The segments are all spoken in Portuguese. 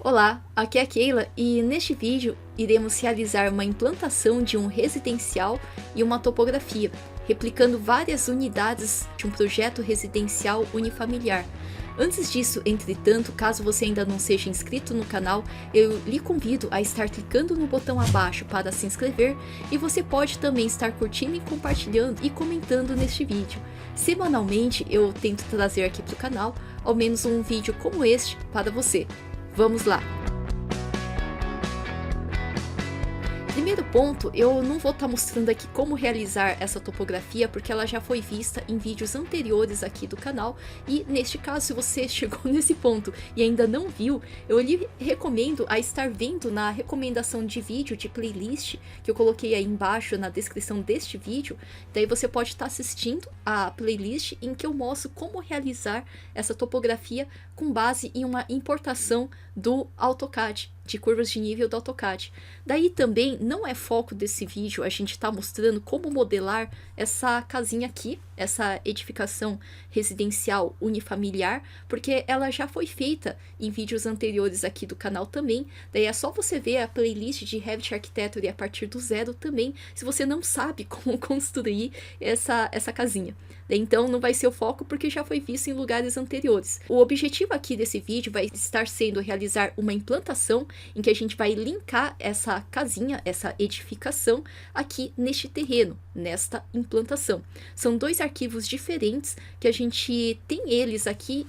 Olá, aqui é a Keila e neste vídeo iremos realizar uma implantação de um residencial e uma topografia, replicando várias unidades de um projeto residencial unifamiliar. Antes disso, entretanto, caso você ainda não seja inscrito no canal, eu lhe convido a estar clicando no botão abaixo para se inscrever e você pode também estar curtindo e compartilhando e comentando neste vídeo. Semanalmente eu tento trazer aqui para o canal ao menos um vídeo como este para você. Vamos lá! Primeiro ponto, eu não vou estar mostrando aqui como realizar essa topografia porque ela já foi vista em vídeos anteriores aqui do canal e neste caso, se você chegou nesse ponto e ainda não viu, eu lhe recomendo a estar vendo na recomendação de vídeo de playlist que eu coloquei aí embaixo na descrição deste vídeo. Daí você pode estar assistindo a playlist em que eu mostro como realizar essa topografia com base em uma importação do AutoCAD, de curvas de nível do AutoCAD. Daí também não é foco desse vídeo a gente tá mostrando como modelar essa casinha aqui, essa edificação residencial unifamiliar, porque ela já foi feita em vídeos anteriores aqui do canal também. Daí é só você ver a playlist de Revit Architecture a partir do zero também, se você não sabe como construir essa casinha. Então não vai ser o foco porque já foi visto em lugares anteriores. O objetivo aqui desse vídeo vai estar sendo realizar uma implantação em que a gente vai linkar essa casinha, essa edificação aqui neste terreno, nesta implantação. São dois arquivos diferentes que a gente tem eles aqui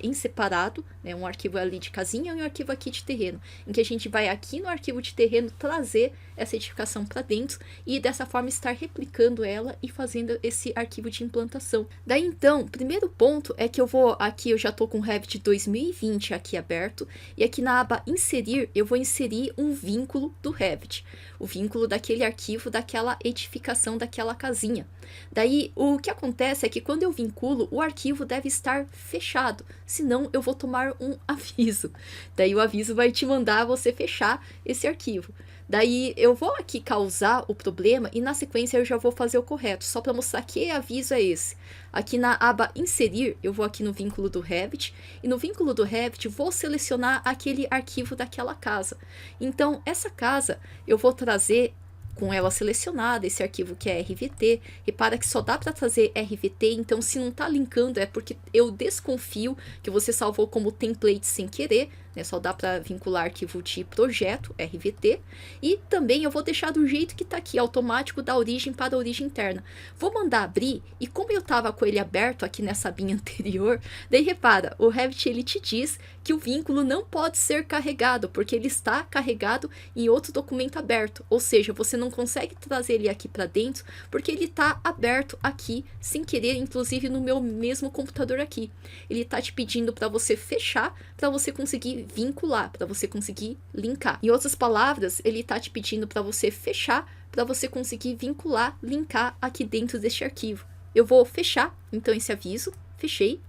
em separado, né, um arquivo ali de casinha e um arquivo aqui de terreno, em que a gente vai aqui no arquivo de terreno trazer essa edificação para dentro e dessa forma estar replicando ela e fazendo esse arquivo de implantação. Daí então, primeiro ponto é que eu vou aqui, eu já estou com o Revit 2020 aqui aberto e aqui na aba inserir eu vou inserir um vínculo do Revit, o vínculo daquele arquivo, daquela edificação, daquela casinha. Daí o que acontece é que quando eu vinculo, o arquivo deve estar fechado, senão eu vou tomar um aviso. Daí o aviso vai te mandar você fechar esse arquivo. Daí eu vou aqui causar o problema e na sequência eu já vou fazer o correto, só para mostrar que aviso é esse. Aqui na aba inserir, eu vou aqui no vínculo do Revit e no vínculo do Revit vou selecionar aquele arquivo daquela casa. Então essa casa eu vou trazer com ela selecionada, esse arquivo que é RVT. Repara que só dá para trazer RVT, então se não está linkando é porque eu desconfio que você salvou como template sem querer, né? Só dá para vincular arquivo de projeto, RVT, e também eu vou deixar do jeito que está aqui, automático da origem para a origem interna. Vou mandar abrir, e como eu estava com ele aberto aqui nessa abinha anterior, daí repara, o Revit ele te diz que o vínculo não pode ser carregado, porque ele está carregado em outro documento aberto, ou seja, você não consegue trazer ele aqui para dentro, porque ele está aberto aqui, sem querer, inclusive no meu mesmo computador aqui. Ele está te pedindo para você fechar, para você conseguir vincular, para você conseguir linkar. Em outras palavras, ele está te pedindo para você fechar, para você conseguir vincular, linkar aqui dentro deste arquivo. Eu vou fechar, então, esse aviso, fechei.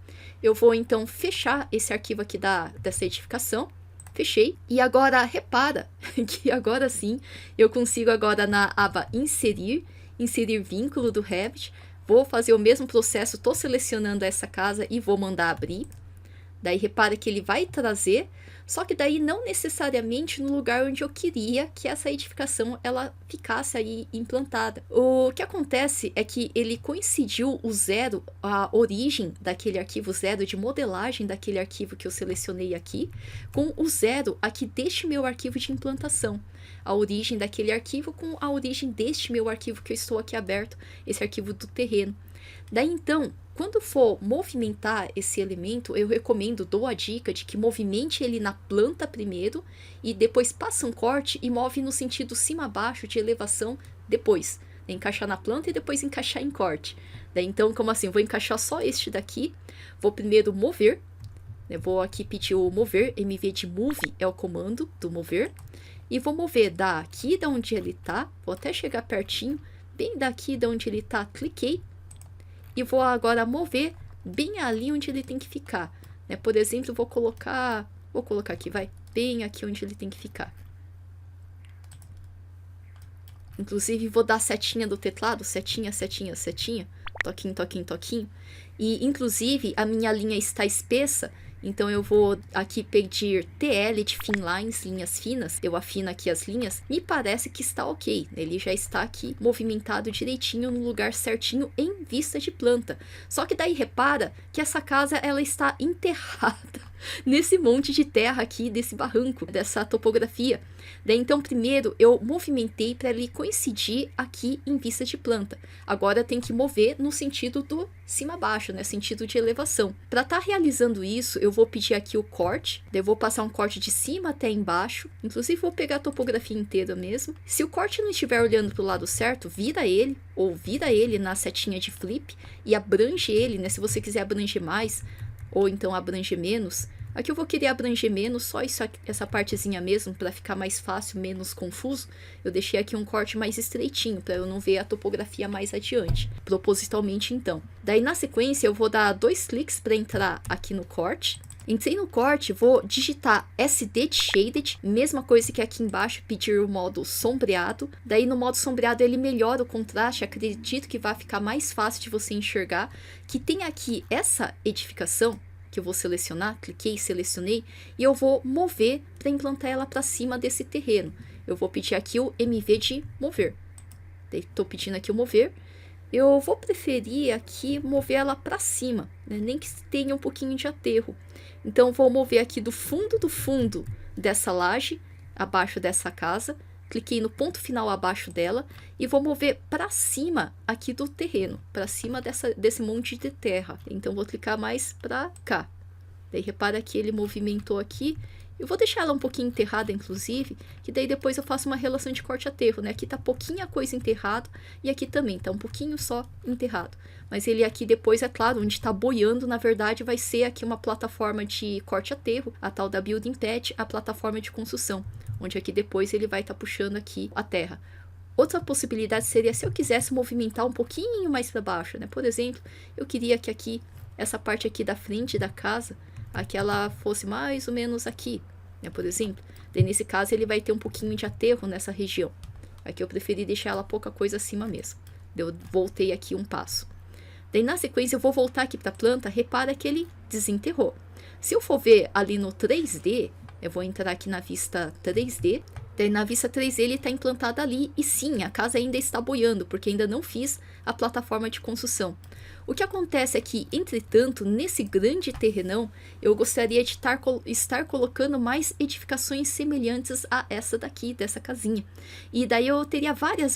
Eu vou, então, fechar esse arquivo aqui dessa edificação. Fechei. E agora, repara que agora sim, eu consigo agora na aba inserir vínculo do Revit. Vou fazer o mesmo processo, estou selecionando essa casa e vou mandar abrir. Daí repara que ele vai trazer, só que daí não necessariamente no lugar onde eu queria que essa edificação ela ficasse aí implantada. O que acontece é que ele coincidiu o zero, a origem daquele arquivo zero de modelagem daquele arquivo que eu selecionei aqui, com o zero aqui deste meu arquivo de implantação. A origem daquele arquivo com a origem deste meu arquivo que eu estou aqui aberto, esse arquivo do terreno. Daí então, quando for movimentar esse elemento, eu recomendo, dou a dica de que movimente ele na planta primeiro e depois passa um corte e move no sentido cima-baixo de elevação depois. Encaixar na planta e depois encaixar em corte. Daí então, como assim? Vou encaixar só este daqui, vou primeiro mover, né? Vou aqui pedir o mover, MV de move é o comando do mover, e vou mover daqui da onde ele tá, vou até chegar pertinho, bem daqui da onde ele tá, cliquei, e vou agora mover bem ali onde ele tem que ficar, né? Por exemplo, vou colocar aqui, vai, bem aqui onde ele tem que ficar. Inclusive, vou dar setinha do teclado, setinha, setinha, setinha, toquinho, toquinho, toquinho. E, inclusive, a minha linha está espessa, Então eu vou aqui pedir TL de Thin Lines, linhas finas. Eu afino aqui as linhas. Me parece que está ok. Ele já está aqui movimentado direitinho no lugar certinho em vista de planta. Só que daí repara que essa casa ela está enterrada nesse monte de terra aqui, desse barranco, dessa topografia. Daí então primeiro eu movimentei para ele coincidir aqui em vista de planta. Agora tem que mover no sentido do cima a baixo, né? Sentido de elevação. Para estar realizando isso, eu vou pedir aqui o corte. Daí eu vou passar um corte de cima até embaixo. Inclusive vou pegar a topografia inteira mesmo. Se o corte não estiver olhando para o lado certo, vira ele, ou vira ele na setinha de flip e abrange ele, né? Se você quiser abranger mais, ou então abranger menos. Aqui eu vou querer abranger menos, só isso, essa partezinha mesmo, para ficar mais fácil, menos confuso. Eu deixei aqui um corte mais estreitinho, para eu não ver a topografia mais adiante, propositalmente então. Daí na sequência eu vou dar 2 cliques para entrar aqui no corte. Entrei no corte, vou digitar SD de Shaded, mesma coisa que aqui embaixo, pedir o modo sombreado. Daí no modo sombreado ele melhora o contraste, acredito que vai ficar mais fácil de você enxergar. Que tem aqui essa edificação, que eu vou selecionar, cliquei, selecionei, e eu vou mover para implantar ela para cima desse terreno. Eu vou pedir aqui o MV de mover. Estou pedindo aqui o mover. Eu vou preferir aqui mover ela para cima, né? Nem que tenha um pouquinho de aterro. Então vou mover aqui do fundo dessa laje, abaixo dessa casa. Cliquei no ponto final abaixo dela e vou mover para cima aqui do terreno, para cima desse monte de terra. Então vou clicar mais para cá. Daí repara que ele movimentou aqui. Eu vou deixar ela um pouquinho enterrada, inclusive, que daí depois eu faço uma relação de corte-aterro, né? Aqui tá pouquinha coisa enterrado e aqui também tá um pouquinho só enterrado. Mas ele aqui depois, é claro, onde tá boiando, na verdade, vai ser aqui uma plataforma de corte-aterro, a tal da Building Pad, a plataforma de construção, onde aqui depois ele vai estar puxando aqui a terra. Outra possibilidade seria se eu quisesse movimentar um pouquinho mais para baixo, né? Por exemplo, eu queria que aqui, essa parte aqui da frente da casa, aqui ela fosse mais ou menos aqui, né, por exemplo. Daí nesse caso ele vai ter um pouquinho de aterro nessa região. Aqui eu preferi deixar ela pouca coisa acima mesmo. Eu voltei aqui um passo. Daí na sequência eu vou voltar aqui para a planta, repara que ele desenterrou. Se eu for ver ali no 3D, eu vou entrar aqui na vista 3D. Daí na vista 3D ele está implantado ali e sim, a casa ainda está boiando, porque ainda não fiz a plataforma de construção. O que acontece é que, entretanto, nesse grande terrenão, eu gostaria de estar colocando mais edificações semelhantes a essa daqui, dessa casinha. E daí eu teria várias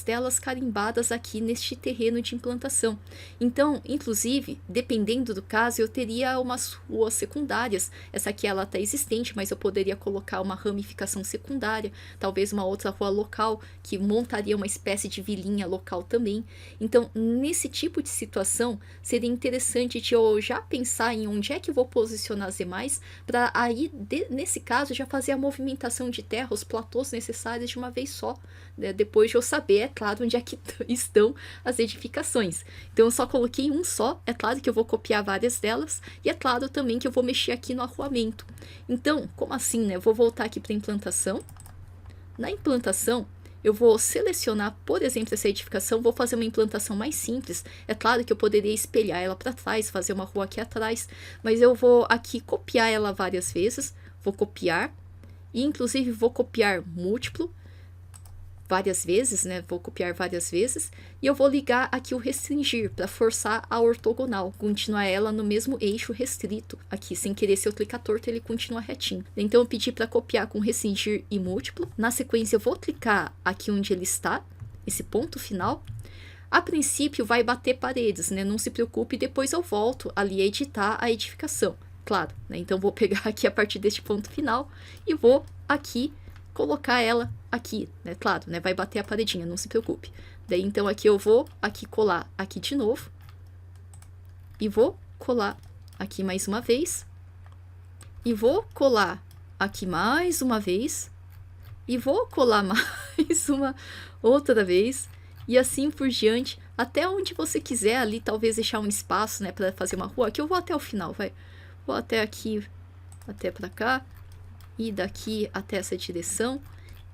delas carimbadas aqui neste terreno de implantação. Então, inclusive, dependendo do caso, eu teria umas ruas secundárias. Essa aqui ela está existente, mas eu poderia colocar uma ramificação secundária, talvez uma outra rua local, que montaria uma espécie de vilinha local também. Então, nesse tipo de situação, seria interessante de eu já pensar em onde é que eu vou posicionar as demais, para aí, nesse caso, já fazer a movimentação de terra, os platôs necessários de uma vez só, né? Depois de eu saber, é claro, onde é que estão as edificações. Então eu só coloquei um só, é claro que eu vou copiar várias delas, e é claro também que eu vou mexer aqui no arruamento. Então, como assim, né? Eu vou voltar aqui para implantação. Na implantação, eu vou selecionar, por exemplo, essa edificação, vou fazer uma implantação mais simples. É claro que eu poderia espelhar ela para trás, fazer uma rua aqui atrás, mas eu vou aqui copiar ela várias vezes, vou copiar, e inclusive vou copiar múltiplo, várias vezes, né? Vou copiar várias vezes, e eu vou ligar aqui o restringir, para forçar a ortogonal, continuar ela no mesmo eixo restrito, aqui, sem querer, se eu clicar torto, ele continua retinho. Então eu pedi para copiar com restringir e múltiplo, na sequência eu vou clicar aqui onde ele está, esse ponto final. A princípio vai bater paredes, né? Não se preocupe, depois eu volto ali a editar a edificação, claro, né? Então vou pegar aqui a partir deste ponto final, e vou aqui colocar ela aqui, né? Claro, né? Vai bater a paredinha, não se preocupe. Daí, então, aqui eu vou aqui colar aqui de novo. E vou colar aqui mais uma vez. E vou colar aqui mais uma vez. E vou colar mais uma outra vez. E assim por diante, até onde você quiser ali, talvez deixar um espaço, né? Para fazer uma rua. Aqui eu vou até o final, vai. Vou até aqui, até para cá. E daqui até essa direção,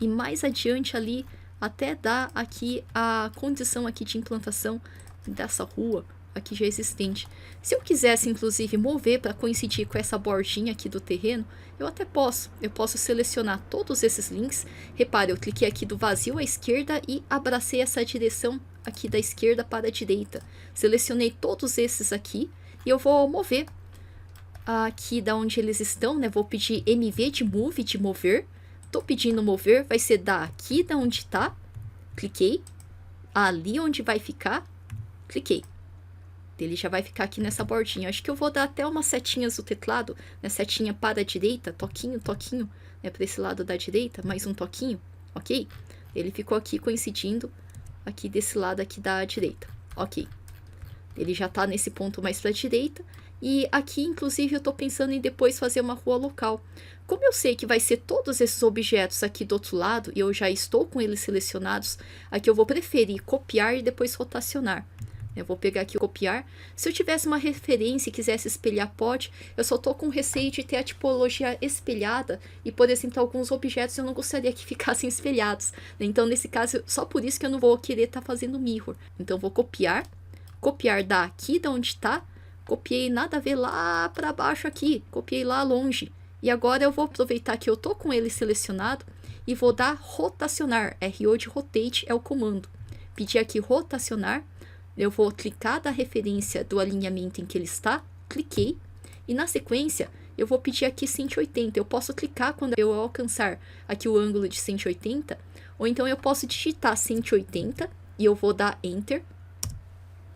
e mais adiante ali, até dar aqui a condição aqui de implantação dessa rua, aqui já existente. Se eu quisesse, inclusive, mover para coincidir com essa bordinha aqui do terreno, eu até posso. Eu posso selecionar todos esses links. Repare, eu cliquei aqui do vazio à esquerda e abracei essa direção aqui da esquerda para a direita. Selecionei todos esses aqui e eu vou mover aqui da onde eles estão, né? Vou pedir MV de Move, de mover. Tô pedindo mover, vai ser daqui da onde tá. Cliquei. Ali onde vai ficar, cliquei. Ele já vai ficar aqui nessa bordinha. Acho que eu vou dar até umas setinhas do teclado, né? Setinha para a direita, toquinho, toquinho, né? Para esse lado da direita, mais um toquinho, ok? Ele ficou aqui coincidindo aqui desse lado aqui da direita, ok? Ele já tá nesse ponto mais para a direita. E aqui, inclusive, eu tô pensando em depois fazer uma rua local. Como eu sei que vai ser todos esses objetos aqui do outro lado, e eu já estou com eles selecionados, aqui eu vou preferir copiar e depois rotacionar. Eu vou pegar aqui o copiar. Se eu tivesse uma referência e quisesse espelhar, pode. Eu só tô com receio de ter a tipologia espelhada e, por exemplo, alguns objetos eu não gostaria que ficassem espelhados. Então, nesse caso, só por isso que eu não vou querer estar fazendo mirror. Então, eu vou copiar. Copiar daqui da onde está. Copiei nada a ver lá para baixo aqui. Copiei lá longe. E agora eu vou aproveitar que eu tô com ele selecionado e vou dar rotacionar. RO de rotate é o comando. Pedir aqui rotacionar. Eu vou clicar da referência do alinhamento em que ele está. Cliquei. E na sequência eu vou pedir aqui 180. Eu posso clicar quando eu alcançar aqui o ângulo de 180. Ou então eu posso digitar 180 e eu vou dar Enter.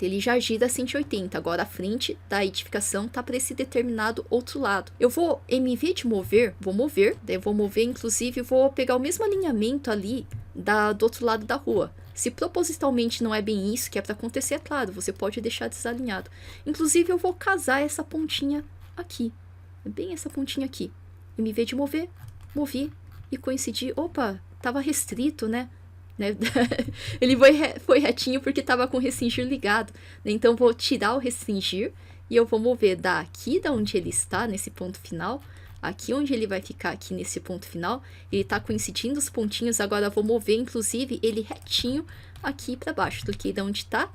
Ele já gira 180, agora a frente da edificação está para esse determinado outro lado. Eu vou MV de mover, vou mover, daí eu vou mover, inclusive vou pegar o mesmo alinhamento ali do outro lado da rua. Se propositalmente não é bem isso que é para acontecer, é claro, você pode deixar desalinhado. Inclusive eu vou casar essa pontinha aqui, bem essa pontinha aqui. MV de mover, movi e coincidir, opa, estava restrito, né? Ele foi retinho porque estava com o restringir ligado, né? Então vou tirar o restringir e eu vou mover daqui da onde ele está nesse ponto final, aqui onde ele vai ficar aqui nesse ponto final. Ele está coincidindo os pontinhos. Agora eu vou mover inclusive ele retinho aqui para baixo. Cliquei da onde está,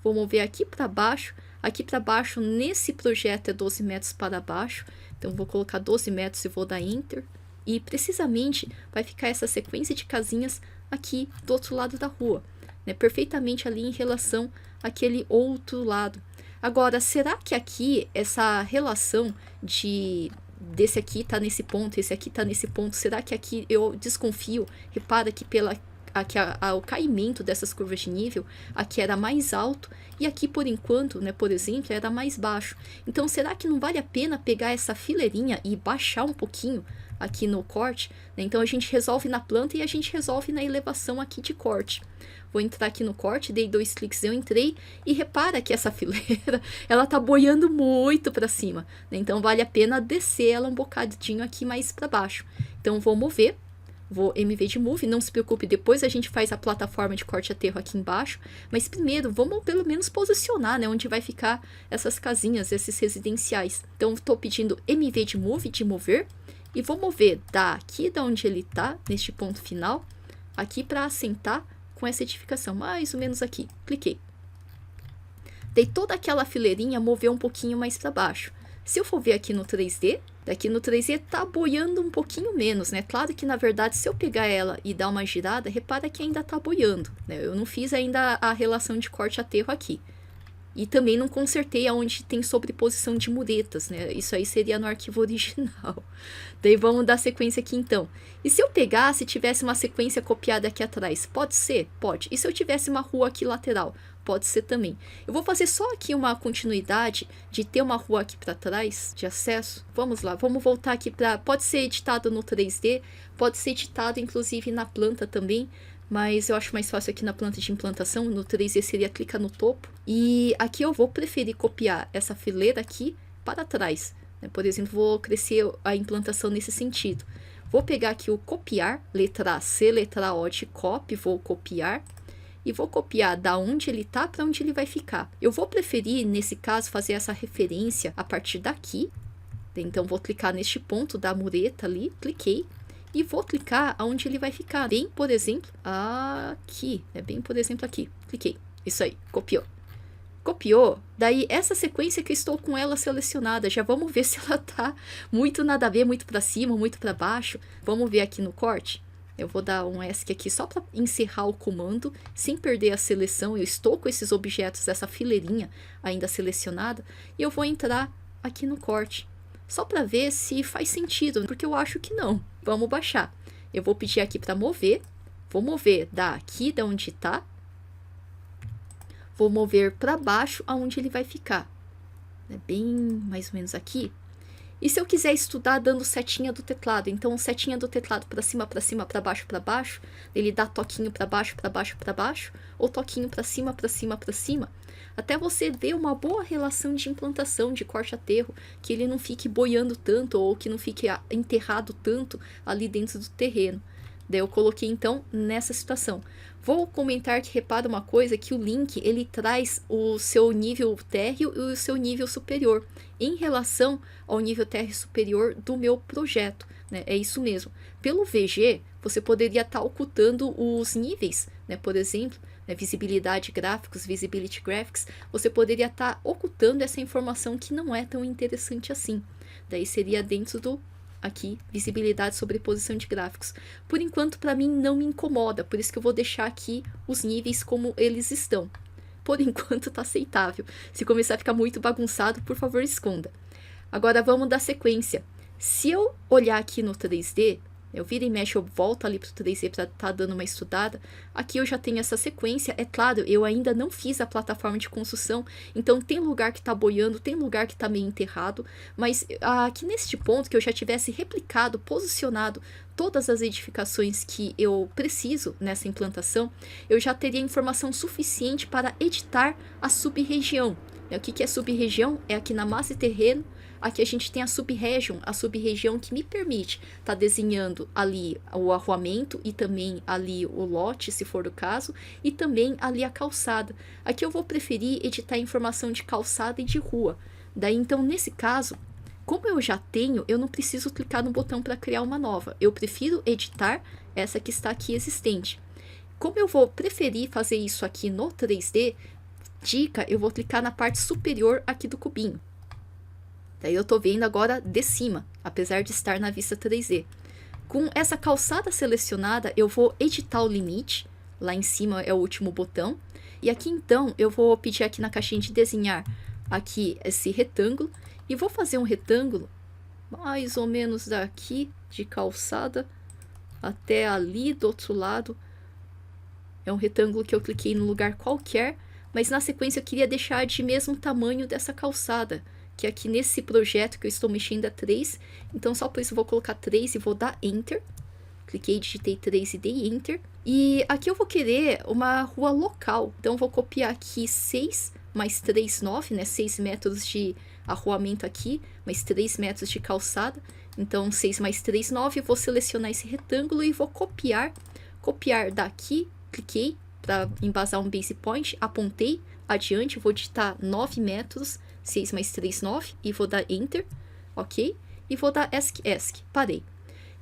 vou mover aqui para baixo. Aqui para baixo nesse projeto é 12 metros para baixo, então vou colocar 12 metros e vou dar Enter. E precisamente vai ficar essa sequência de casinhas aqui do outro lado da rua, né? Perfeitamente ali em relação àquele outro lado. Agora, será que aqui essa relação desse aqui tá nesse ponto, esse aqui tá nesse ponto, será que aqui eu desconfio? Repara que o caimento dessas curvas de nível, aqui era mais alto e aqui por enquanto, né, por exemplo, era mais baixo. Então, será que não vale a pena pegar essa fileirinha e baixar um pouquinho aqui no corte, né? Então a gente resolve na planta e a gente resolve na elevação aqui de corte. Vou entrar aqui no corte, dei 2 cliques, eu entrei e repara que essa fileira, ela tá boiando muito para cima, né? Então vale a pena descer ela um bocadinho aqui mais para baixo. Então vou mover, vou MV de Move, não se preocupe, depois a gente faz a plataforma de corte aterro aqui embaixo, mas primeiro vamos pelo menos posicionar, né, onde vai ficar essas casinhas, esses residenciais. Então estou pedindo MV de Move, de mover, e vou mover daqui da onde ele está, neste ponto final, aqui para assentar com essa edificação, mais ou menos aqui. Cliquei. Dei toda aquela fileirinha, mover um pouquinho mais para baixo. Se eu for ver aqui no 3D, daqui no 3D tá boiando um pouquinho menos, né? Claro que na verdade se eu pegar ela e dar uma girada, repara que ainda tá boiando, né? Eu não fiz ainda a relação de corte aterro aqui. E também não consertei aonde tem sobreposição de muretas, né? Isso aí seria no arquivo original. Daí vamos dar sequência aqui então. E se eu pegasse, tivesse uma sequência copiada aqui atrás? Pode ser? Pode. E se eu tivesse uma rua aqui lateral? Pode ser também. Eu vou fazer só aqui uma continuidade de ter uma rua aqui para trás, de acesso. Vamos lá, vamos voltar aqui para... Pode ser editado no 3D, pode ser editado inclusive na planta também. Mas eu acho mais fácil aqui na planta de implantação, no 3D seria clicar no topo. E aqui eu vou preferir copiar essa fileira aqui para trás, né? Por exemplo, vou crescer a implantação nesse sentido. Vou pegar aqui o copiar, letra C, letra O de copy, vou copiar. E vou copiar da onde ele está para onde ele vai ficar. Eu vou preferir, nesse caso, fazer essa referência a partir daqui. Então, vou clicar neste ponto da mureta ali, cliquei. E vou clicar aonde ele vai ficar. Bem, por exemplo, aqui. Bem, por exemplo, aqui. Cliquei. Isso aí, copiou. Copiou? Daí essa sequência que eu estou com ela selecionada, já vamos ver se ela tá muito nada a ver, muito para cima, muito para baixo. Vamos ver aqui no corte. Eu vou dar um ESC aqui só para encerrar o comando, sem perder a seleção. Eu estou com esses objetos, essa fileirinha ainda selecionada, e eu vou entrar aqui no corte, só para ver se faz sentido, porque eu acho que não. Vamos baixar. Eu vou pedir aqui para mover, vou mover daqui da onde está, vou mover para baixo aonde ele vai ficar, bem mais ou menos aqui. E se eu quiser estudar dando setinha do teclado, então setinha do teclado para cima, para baixo, ele dá toquinho para baixo, ou toquinho para cima, até você ver uma boa relação de implantação, de corte a aterro, que ele não fique boiando tanto, ou que não fique enterrado tanto ali dentro do terreno. Daí eu coloquei então nessa situação. Vou comentar que repara uma coisa, que o link ele traz o seu nível térreo e o seu nível superior em relação ao nível térreo superior do meu projeto, né? É isso mesmo. Pelo VG, você poderia estar ocultando os níveis, né? Por exemplo, né? Visibilidade gráficos, visibility graphics, você poderia estar ocultando essa informação que não é tão interessante assim. Daí seria dentro do aqui, visibilidade, sobreposição de gráficos. Por enquanto, para mim, não me incomoda, por isso que eu vou deixar aqui os níveis como eles estão. Por enquanto, tá aceitável. Se começar a ficar muito bagunçado, por favor, esconda. Agora, vamos dar sequência. Se eu olhar aqui no 3D, eu viro e mexo, eu volto ali para o 3D para estar dando uma estudada. Aqui eu já tenho essa sequência. É claro, eu ainda não fiz a plataforma de construção, então tem lugar que está boiando, tem lugar que está meio enterrado, mas aqui neste ponto que eu já tivesse replicado, posicionado todas as edificações que eu preciso nessa implantação, eu já teria informação suficiente para editar a sub-região. O que é sub-região? É aqui na massa de terreno. Aqui a gente tem a sub-região que me permite estar desenhando ali o arruamento e também ali o lote, se for o caso, e também ali a calçada. Aqui eu vou preferir editar informação de calçada e de rua. Daí então, nesse caso, como eu já tenho, eu não preciso clicar no botão para criar uma nova. Eu prefiro editar essa que está aqui existente. Como eu vou preferir fazer isso aqui no 3D, dica, eu vou clicar na parte superior aqui do cubinho. Daí eu tô vendo agora de cima, apesar de estar na vista 3D. Com essa calçada selecionada, eu vou editar o limite. Lá em cima é o último botão. E aqui então, eu vou pedir aqui na caixinha de desenhar aqui esse retângulo. E vou fazer um retângulo mais ou menos daqui de calçada até ali do outro lado. É um retângulo que eu cliquei no lugar qualquer, mas na sequência eu queria deixar de mesmo tamanho dessa calçada, que aqui nesse projeto que eu estou mexendo é 3, então só por isso eu vou colocar 3 e vou dar Enter. Cliquei, digitei 3 e dei Enter. E aqui eu vou querer uma rua local, então eu vou copiar aqui 6 mais 3, 9, né? 6 metros de arruamento aqui, mais 3 metros de calçada. Então 6 mais 3, 9, eu vou selecionar esse retângulo e vou copiar daqui, cliquei para embasar um base point, apontei adiante, vou digitar 9 metros, 6 mais 3, 9, e vou dar Enter, ok? E vou dar ESC, parei.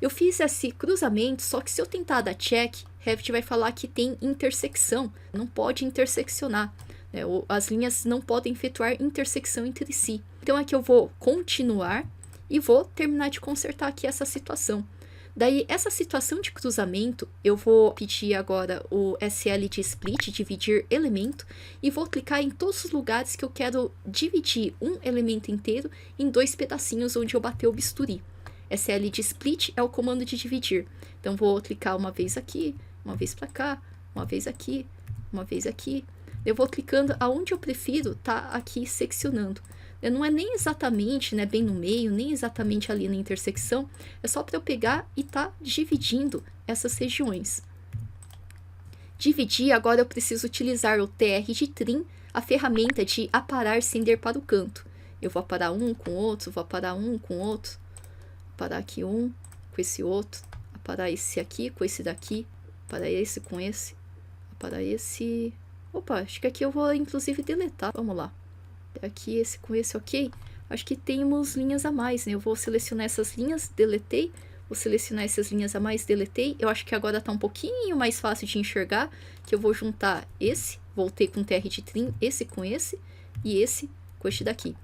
Eu fiz esse cruzamento, só que se eu tentar dar check, Revit vai falar que tem intersecção, não pode interseccionar, né? As linhas não podem efetuar intersecção entre si. Então aqui eu vou continuar e vou terminar de consertar aqui essa situação. Daí, essa situação de cruzamento, eu vou pedir agora o SL de Split, dividir elemento, e vou clicar em todos os lugares que eu quero dividir um elemento inteiro em 2 pedacinhos onde eu bater o bisturi. SL de Split é o comando de dividir. Então, vou clicar uma vez aqui, uma vez para cá, uma vez aqui, uma vez aqui. Eu vou clicando aonde eu prefiro tá aqui seccionando. Não é nem exatamente, né, bem no meio, nem exatamente ali na intersecção, é só para eu pegar e tá dividindo essas regiões. Dividir, agora eu preciso utilizar o TR de Trim, a ferramenta de aparar sender para o canto. Eu vou aparar um com outro, vou aparar um com outro, aparar aqui um com esse outro, aparar esse aqui com esse daqui, aparar esse com esse, aparar esse... Opa, acho que aqui eu vou inclusive deletar, vamos lá. Aqui esse com esse, ok? Acho que temos linhas a mais, né? Eu vou selecionar essas linhas, deletei. Vou selecionar essas linhas a mais, deletei. Eu acho que agora tá um pouquinho mais fácil de enxergar, que eu vou juntar esse, voltei com TR de Trim, esse com esse. e esse com este daqui.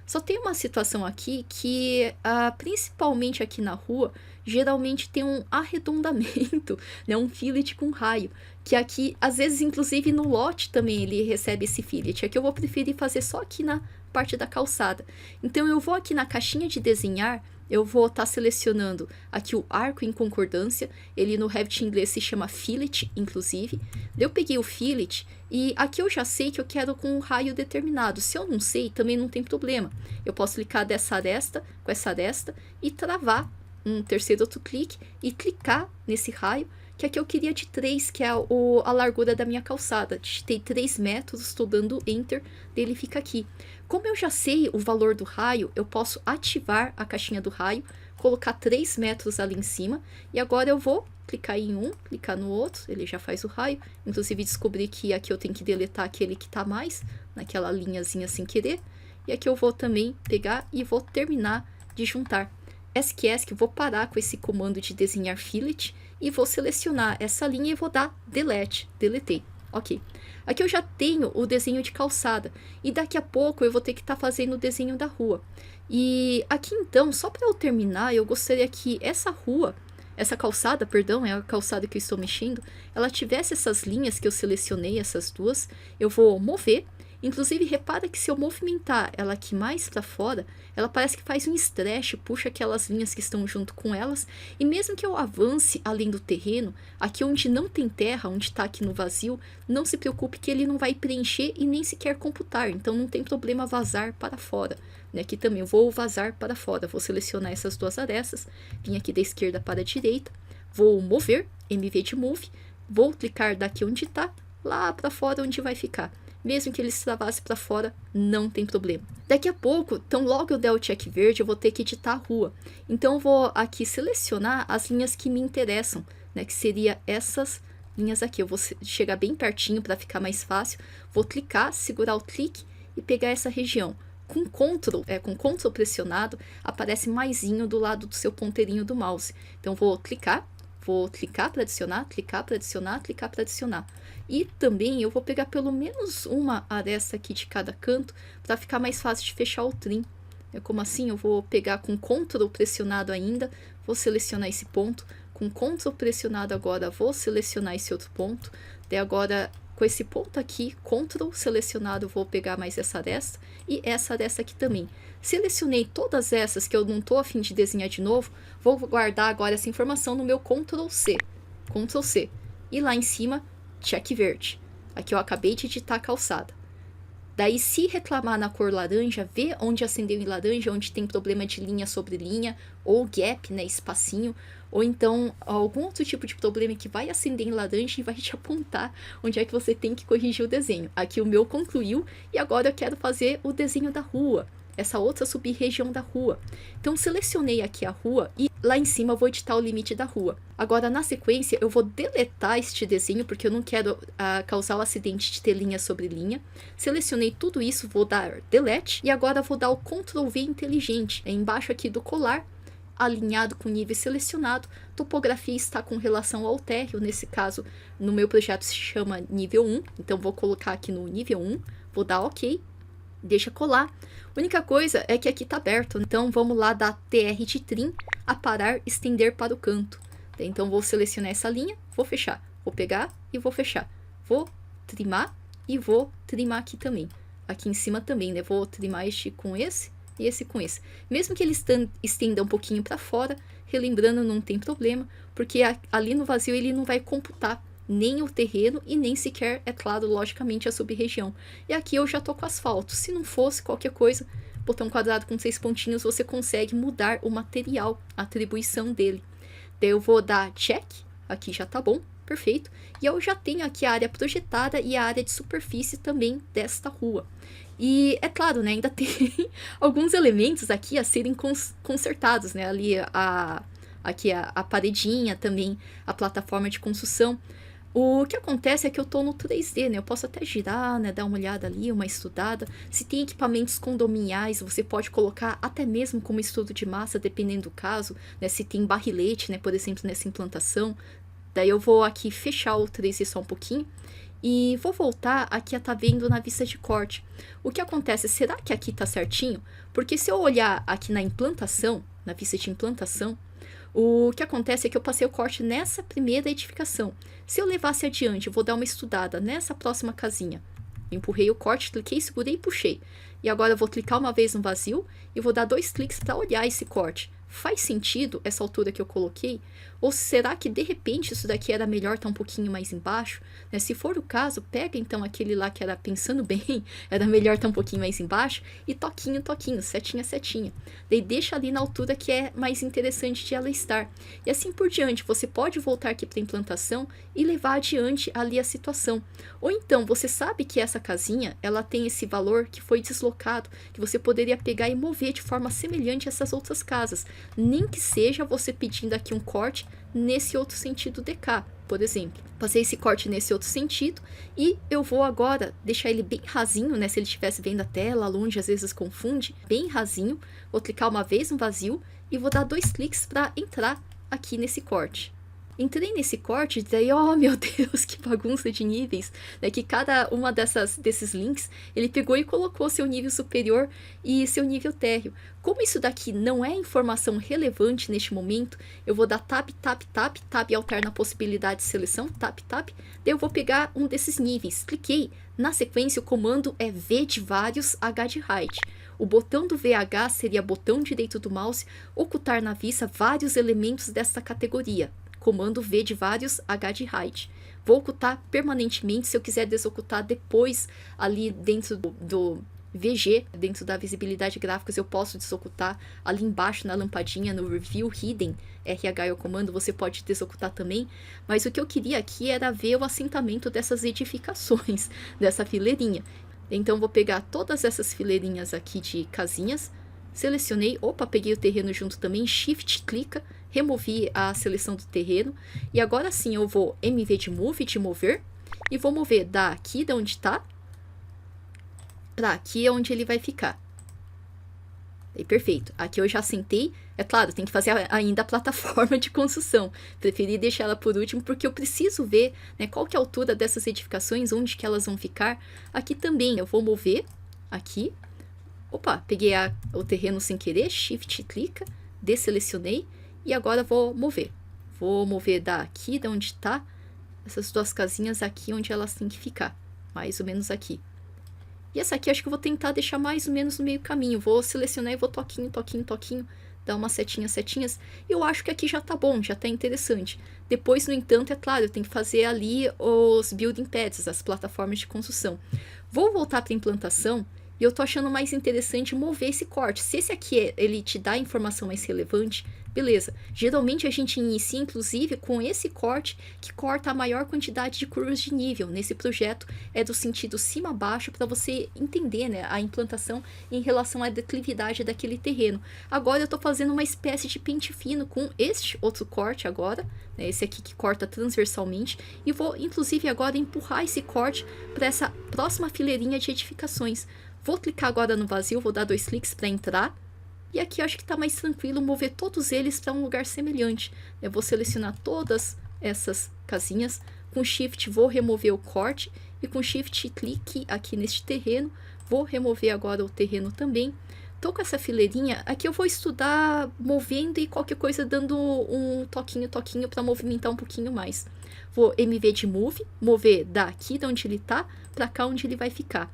Só tem uma situação aqui que, principalmente aqui na rua, geralmente tem um arredondamento, né, um fillet com raio, que aqui, às vezes, inclusive no lote também ele recebe esse fillet. Aqui eu vou preferir fazer só aqui na parte da calçada. Então eu vou aqui na caixinha de desenhar, eu vou estar selecionando aqui o arco em concordância, ele no Revit em inglês se chama fillet, inclusive. Eu peguei o fillet e aqui eu já sei que eu quero com um raio determinado. Se eu não sei, também não tem problema. Eu posso clicar dessa aresta com essa aresta e travar um terceiro outro clique e clicar nesse raio, que aqui eu queria de 3, que é a largura da minha calçada. Digitei 3 metros, estou dando Enter, ele fica aqui. Como eu já sei o valor do raio, eu posso ativar a caixinha do raio, colocar 3 metros ali em cima, e agora eu vou clicar em um, clicar no outro, ele já faz o raio. Inclusive descobri que aqui eu tenho que deletar aquele que está mais, naquela linhazinha sem querer. E aqui eu vou também pegar e vou terminar de juntar. ESC, vou parar com esse comando de desenhar fillet e vou selecionar essa linha e vou dar delete, deletei, ok. Aqui eu já tenho o desenho de calçada e daqui a pouco eu vou ter que estar fazendo o desenho da rua. E aqui então, só para eu terminar, eu gostaria que essa calçada, perdão, é a calçada que eu estou mexendo, ela tivesse essas linhas que eu selecionei, essas duas, eu vou mover. Inclusive, repara que se eu movimentar ela aqui mais para fora, ela parece que faz um stretch, puxa aquelas linhas que estão junto com elas. E mesmo que eu avance além do terreno, aqui onde não tem terra, onde está aqui no vazio, não se preocupe que ele não vai preencher e nem sequer computar. Então, não tem problema vazar para fora. Aqui também eu vou vazar para fora. Vou selecionar essas duas arestas, vim aqui da esquerda para a direita, vou mover, MV de Move, vou clicar daqui onde está, lá para fora onde vai ficar. Mesmo que ele se travasse para fora, não tem problema. Daqui a pouco, então logo eu der o check verde, eu vou ter que editar a rua. Então eu vou aqui selecionar as linhas que me interessam, né, que seria essas linhas aqui. Eu vou chegar bem pertinho para ficar mais fácil. Vou clicar, segurar o clique e pegar essa região. Com Ctrl pressionado, aparece maisinho do lado do seu ponteirinho do mouse. Então vou clicar para adicionar, clicar para adicionar, clicar para adicionar. E também eu vou pegar pelo menos uma aresta aqui de cada canto para ficar mais fácil de fechar o trim. Como assim? Eu vou pegar com Ctrl pressionado ainda, vou selecionar esse ponto. Com Ctrl pressionado agora, vou selecionar esse outro ponto. Daí agora, com esse ponto aqui, Ctrl selecionado, vou pegar mais essa aresta e essa aresta aqui também. Selecionei todas essas que eu não estou a fim de desenhar de novo, vou guardar agora essa informação no meu Ctrl C. Ctrl C. E lá em cima, check verde. Aqui eu acabei de editar a calçada. Daí, se reclamar na cor laranja, vê onde acendeu em laranja, onde tem problema de linha sobre linha, ou gap, né, espacinho, ou então algum outro tipo de problema que vai acender em laranja e vai te apontar onde é que você tem que corrigir o desenho. Aqui o meu concluiu e agora eu quero fazer o desenho da rua, essa outra sub-região da rua. Então selecionei aqui a rua e lá em cima eu vou editar o limite da rua. Agora na sequência eu vou deletar este desenho porque eu não quero causar o acidente de ter linha sobre linha. Selecionei tudo isso, vou dar delete e agora vou dar o Ctrl V inteligente. Embaixo aqui do colar, alinhado com o nível selecionado, topografia está com relação ao térreo, nesse caso no meu projeto se chama nível 1, então vou colocar aqui no nível 1, vou dar OK, deixa colar. A única coisa é que aqui está aberto, então vamos lá dar TR de trim, aparar, estender para o canto. Então vou selecionar essa linha, vou fechar, vou pegar e vou fechar, vou trimar e vou trimar aqui também, aqui em cima também, né? Vou trimar este com esse e esse com esse. Mesmo que ele estenda um pouquinho para fora, relembrando, não tem problema, porque ali no vazio ele não vai computar nem o terreno e nem sequer, é claro, logicamente, a sub-região. E aqui eu já tô com asfalto. Se não fosse qualquer coisa, botão quadrado com 6 pontinhos, você consegue mudar o material, a atribuição dele. Daí eu vou dar check, aqui já tá bom, perfeito. E eu já tenho aqui a área projetada e a área de superfície também desta rua. E é claro, né, ainda tem alguns elementos aqui a serem consertados, né, ali aqui a paredinha também, a plataforma de construção. O que acontece é que eu tô no 3D, né, eu posso até girar, né, dar uma olhada ali, uma estudada. Se tem equipamentos condominiais, você pode colocar até mesmo como estudo de massa, dependendo do caso, né, se tem barrilete, né, por exemplo, nessa implantação. Daí eu vou aqui fechar o 3D só um pouquinho. e vou voltar aqui a tá vendo na vista de corte. O que acontece? Será que aqui tá certinho? Porque se eu olhar aqui na implantação, na vista de implantação, o que acontece é que eu passei o corte nessa primeira edificação. Se eu levasse adiante, eu vou dar uma estudada nessa próxima casinha. Empurrei o corte, cliquei, segurei e puxei. E agora eu vou clicar uma vez no vazio e vou dar 2 cliques para olhar esse corte. Faz sentido essa altura que eu coloquei? Ou será que de repente isso daqui era melhor estar um pouquinho mais embaixo? Né? Se for o caso, pega então aquele lá que era pensando bem, era melhor estar um pouquinho mais embaixo, e toquinho, toquinho, setinha, setinha. Daí deixa ali na altura que é mais interessante de ela estar. E assim por diante, você pode voltar aqui para a implantação e levar adiante ali a situação. Ou então, você sabe que essa casinha, ela tem esse valor que foi deslocado, que você poderia pegar e mover de forma semelhante a essas outras casas. Nem que seja você pedindo aqui um corte nesse outro sentido DK, por exemplo. Passei esse corte nesse outro sentido e eu vou agora deixar ele bem rasinho, né? Se ele estivesse vendo a tela longe, às vezes confunde. Bem rasinho. Vou clicar uma vez no vazio e vou dar 2 cliques para entrar aqui nesse corte. Entrei nesse corte, daí, oh meu Deus, que bagunça de níveis, né? Que cada uma desses links, ele pegou e colocou seu nível superior e seu nível térreo. Como isso daqui não é informação relevante neste momento, eu vou dar tab, tab, tab, tab e alterna a possibilidade de seleção, tab, tab, daí eu vou pegar um desses níveis, cliquei, na sequência o comando é V de vários, H de height. O botão do VH seria botão direito do mouse, ocultar na vista vários elementos desta categoria. Comando V de vários, H de height. Vou ocultar permanentemente, se eu quiser desocultar depois ali dentro do VG, dentro da visibilidade gráficos, eu posso desocultar ali embaixo na lampadinha, no Review Hidden, RH é o comando, você pode desocultar também, mas o que eu queria aqui era ver o assentamento dessas edificações, dessa fileirinha. Então vou pegar todas essas fileirinhas aqui de casinhas, selecionei, opa, peguei o terreno junto também, Shift, clica, removi a seleção do terreno, e agora sim eu vou MV de Move, de mover, e vou mover daqui, de onde está, para aqui, onde ele vai ficar. E perfeito, aqui eu já assentei, é claro, tem que fazer ainda a plataforma de construção, preferi deixar ela por último, porque eu preciso ver, né, qual que é a altura dessas edificações, onde que elas vão ficar. Aqui também eu vou mover, aqui, opa, peguei o terreno sem querer, Shift, clica, desselecionei, e agora vou mover. Vou mover daqui, de onde está, essas 2 casinhas aqui, onde elas têm que ficar. Mais ou menos aqui. E essa aqui, acho que eu vou tentar deixar mais ou menos no meio caminho. Vou selecionar e vou toquinho, toquinho, toquinho. Dar umas setinhas, setinhas. E eu acho que aqui já tá bom, já tá interessante. Depois, no entanto, é claro, eu tenho que fazer ali os building pads, as plataformas de construção. Vou voltar para a implantação. E eu tô achando mais interessante mover esse corte. Se esse aqui, ele te dá informação mais relevante, beleza. Geralmente a gente inicia, inclusive, com esse corte, que corta a maior quantidade de curvas de nível. Nesse projeto é do sentido cima-baixo, para você entender, né, a implantação em relação à declividade daquele terreno. Agora eu tô fazendo uma espécie de pente fino com este outro corte agora, né, esse aqui que corta transversalmente, e vou, inclusive, agora empurrar esse corte para essa próxima fileirinha de edificações. Vou clicar agora no vazio, vou dar 2 cliques para entrar. E aqui eu acho que está mais tranquilo mover todos eles para um lugar semelhante. Eu vou selecionar todas essas casinhas. Com Shift vou remover o corte. E com Shift clique aqui neste terreno. Vou remover agora o terreno também. Estou com essa fileirinha. Aqui eu vou estudar movendo e qualquer coisa dando um toquinho, toquinho para movimentar um pouquinho mais. Vou MV de Move, mover daqui de onde ele está para cá onde ele vai ficar.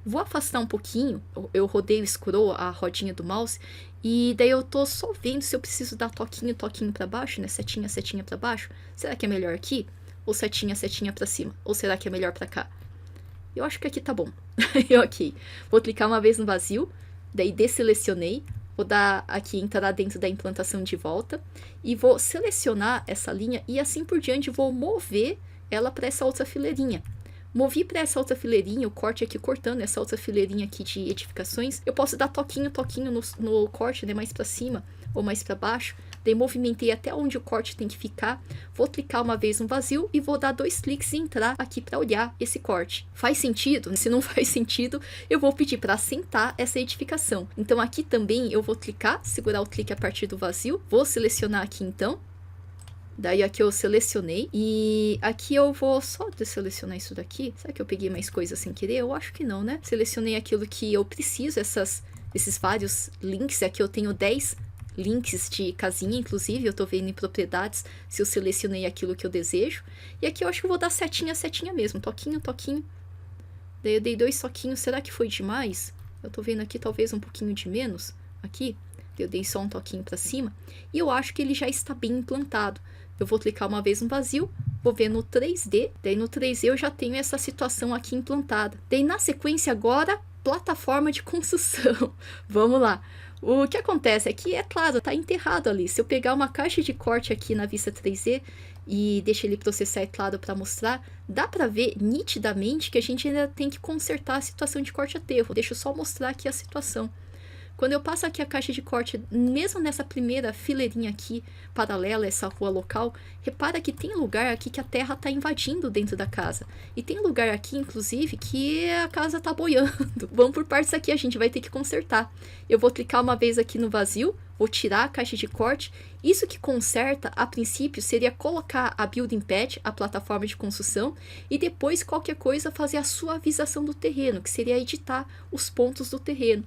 Vou afastar um pouquinho, eu rodei o scroll, a rodinha do mouse, e daí eu tô só vendo se eu preciso dar toquinho, toquinho para baixo, né? Setinha, setinha para baixo. Será que é melhor aqui? Ou setinha, setinha para cima? Ou será que é melhor para cá? Eu acho que aqui tá bom. Ok. Vou clicar uma vez no vazio, daí desselecionei, vou dar aqui, entrar dentro da implantação de volta, e vou selecionar essa linha, e assim por diante vou mover ela para essa outra fileirinha. Movi para essa outra fileirinha, o corte aqui cortando essa outra fileirinha aqui de edificações. Eu posso dar toquinho, toquinho no corte, né, mais para cima ou mais para baixo. Daí movimentei até onde o corte tem que ficar. Vou clicar uma vez no vazio e vou dar 2 cliques e entrar aqui para olhar esse corte. Faz sentido? Se não faz sentido, eu vou pedir para assentar essa edificação. Então aqui também eu vou clicar, segurar o clique a partir do vazio. Vou selecionar aqui então. Daí aqui eu selecionei e aqui eu vou só desselecionar isso daqui. Será que eu peguei mais coisas sem querer? Eu acho que não, né? Selecionei aquilo que eu preciso, esses vários links. Aqui eu tenho 10 links de casinha, inclusive. Eu tô vendo em propriedades se eu selecionei aquilo que eu desejo. E aqui eu acho que eu vou dar setinha, setinha mesmo. Toquinho, toquinho. Daí eu dei 2 toquinhos. Será que foi demais? Eu tô vendo aqui talvez um pouquinho de menos. Aqui. Eu dei só um toquinho pra cima. E eu acho que ele já está bem implantado. Eu vou clicar uma vez no vazio, vou ver no 3D, daí no 3D eu já tenho essa situação aqui implantada. Daí na sequência agora, plataforma de construção. Vamos lá. O que acontece é que, é claro, tá enterrado ali. Se eu pegar uma caixa de corte aqui na vista 3D e deixar ele processar, é claro, para mostrar, dá para ver nitidamente que a gente ainda tem que consertar a situação de corte aterro. Deixa eu só mostrar aqui a situação. Quando eu passo aqui a caixa de corte, mesmo nessa primeira fileirinha aqui, paralela a essa rua local, repara que tem lugar aqui que a terra está invadindo dentro da casa. E tem lugar aqui, inclusive, que a casa está boiando. Vamos por partes aqui, a gente vai ter que consertar. Eu vou clicar uma vez aqui no vazio, vou tirar a caixa de corte. Isso que conserta, a princípio, seria colocar a building pad, a plataforma de construção, e depois, qualquer coisa, fazer a suavização do terreno, que seria editar os pontos do terreno.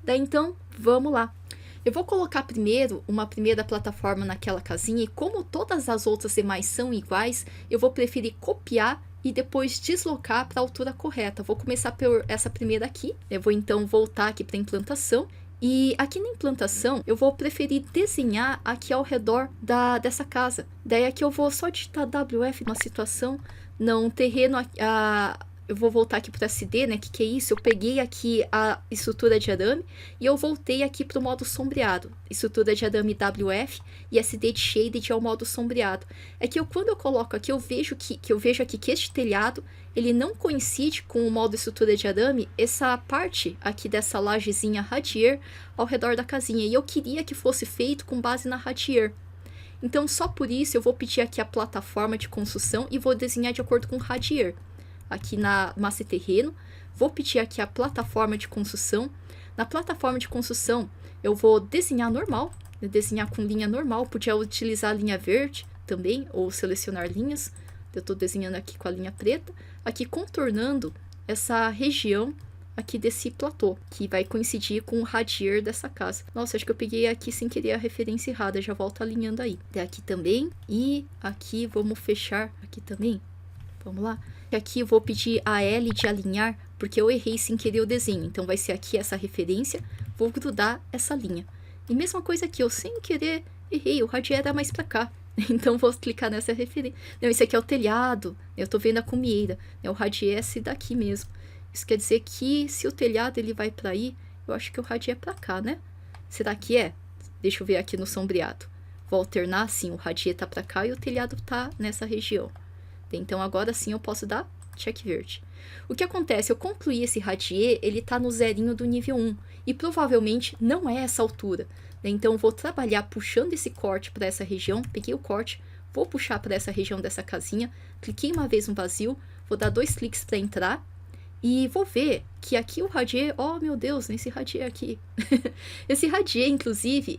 Daí então, vamos lá. Eu vou colocar primeiro uma primeira plataforma naquela casinha e como todas as outras demais são iguais, eu vou preferir copiar e depois deslocar para a altura correta. Vou começar por essa primeira aqui. Eu vou então voltar aqui para a implantação. E aqui na implantação, eu vou preferir desenhar aqui ao redor dessa casa. Daí aqui eu vou só digitar WF na situação, não terreno... Eu vou voltar aqui para o SD, né? Que é isso? Eu peguei aqui a estrutura de arame e eu voltei aqui para o modo sombreado. Estrutura de arame WF e SD de Shaded é o modo sombreado. É que quando eu coloco aqui, eu vejo aqui que este telhado, ele não coincide com o modo estrutura de arame, essa parte aqui dessa lajezinha radier ao redor da casinha. E eu queria que fosse feito com base na radier. Então, só por isso, eu vou pedir aqui a plataforma de construção e vou desenhar de acordo com radier. Aqui na massa e terreno, vou pedir aqui a plataforma de construção. Na plataforma de construção, eu vou desenhar normal, desenhar com linha normal, podia utilizar a linha verde também, ou selecionar linhas. Eu estou desenhando aqui com a linha preta, aqui contornando essa região aqui desse platô, que vai coincidir com o radier dessa casa. Nossa, acho que eu peguei aqui sem querer a referência errada, já volto alinhando aí. Aqui também, e aqui vamos fechar aqui também. Vamos lá. Aqui eu vou pedir a L de alinhar, porque eu errei sem querer o desenho. Então vai ser aqui essa referência, vou grudar essa linha. E mesma coisa aqui, eu sem querer errei, o radier era mais pra cá. Então vou clicar nessa referência. Não, esse aqui é o telhado, eu tô vendo a comieira. O radier é esse daqui mesmo. Isso quer dizer que se o telhado ele vai pra aí, eu acho que o radier é pra cá, né? Será que é? Deixa eu ver aqui no sombreado. Vou alternar assim, o radier tá pra cá e o telhado tá nessa região. Então agora sim eu posso dar check verde. O que acontece? Eu concluí esse radier, ele está no zerinho do nível 1 e provavelmente não é essa altura. Então eu vou trabalhar puxando esse corte para essa região, peguei o corte, vou puxar para essa região dessa casinha, cliquei uma vez no vazio, vou dar 2 cliques para entrar e vou ver que aqui o radier, oh meu Deus, nesse radier aqui, esse radier inclusive,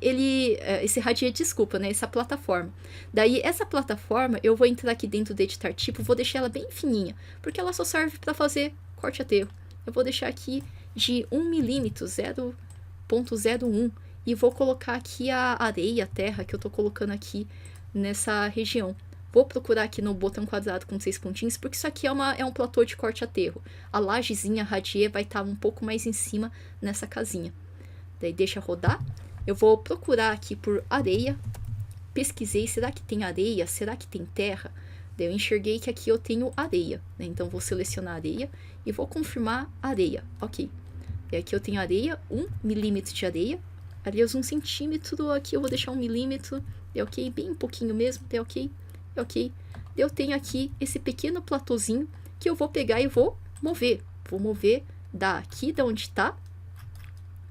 esse radier, desculpa, né, essa plataforma. Daí essa plataforma, eu vou entrar aqui dentro do editar tipo, vou deixar ela bem fininha, porque ela só serve para fazer corte aterro. Eu vou deixar aqui de 1 milímetro, 0,01, e vou colocar aqui a areia, a terra que eu tô colocando aqui nessa região. Vou procurar aqui no botão quadrado com 6 pontinhos, porque isso aqui é um platô de corte aterro. A lajezinha radier vai estar um pouco mais em cima nessa casinha. Daí deixa rodar. Eu vou procurar aqui por areia. Pesquisei, será que tem areia? Será que tem terra? Daí eu enxerguei que aqui eu tenho areia, né? Então vou selecionar areia e vou confirmar areia. Ok. E aqui eu tenho areia, 1 milímetro de areia. Aliás, 1 centímetro, aqui eu vou deixar 1 milímetro. É ok, bem pouquinho mesmo, é ok. Ok, eu tenho aqui esse pequeno platôzinho que eu vou pegar e vou mover. Vou mover daqui de onde está,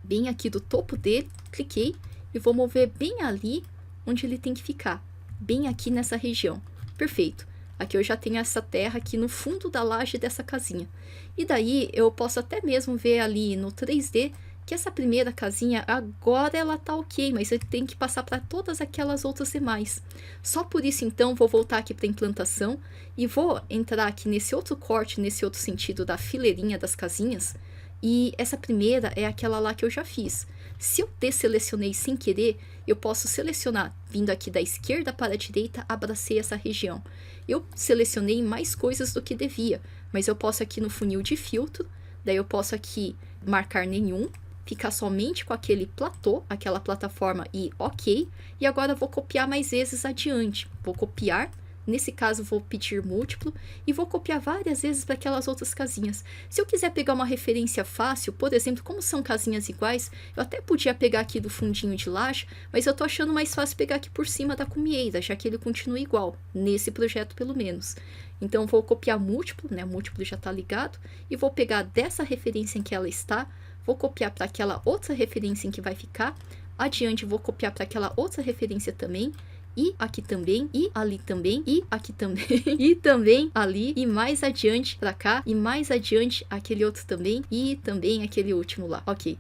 bem aqui do topo dele, cliquei e vou mover bem ali onde ele tem que ficar, bem aqui nessa região. Perfeito. Aqui eu já tenho essa terra aqui no fundo da laje dessa casinha. E daí eu posso até mesmo ver ali no 3D que essa primeira casinha agora ela tá ok, mas eu tenho que passar para todas aquelas outras demais. Só por isso então vou voltar aqui para implantação e vou entrar aqui nesse outro corte, nesse outro sentido da fileirinha das casinhas, e essa primeira é aquela lá que eu já fiz. Se eu desselecionei sem querer, eu posso selecionar, vindo aqui da esquerda para a direita, abracei essa região. Eu selecionei mais coisas do que devia, mas eu posso aqui no funil de filtro, daí eu posso aqui marcar nenhum, ficar somente com aquele platô, aquela plataforma e ok, e agora eu vou copiar mais vezes adiante. Vou copiar, nesse caso vou pedir múltiplo, e vou copiar várias vezes para aquelas outras casinhas. Se eu quiser pegar uma referência fácil, por exemplo, como são casinhas iguais, eu até podia pegar aqui do fundinho de laje, mas eu tô achando mais fácil pegar aqui por cima da cumieira, já que ele continua igual, nesse projeto pelo menos. Então vou copiar múltiplo, né, o múltiplo já está ligado, e vou pegar dessa referência em que ela está, vou copiar para aquela outra referência em que vai ficar, adiante vou copiar para aquela outra referência também, e aqui também, e ali também, e aqui também, e também ali, e mais adiante para cá, e mais adiante aquele outro também, e também aquele último lá, ok.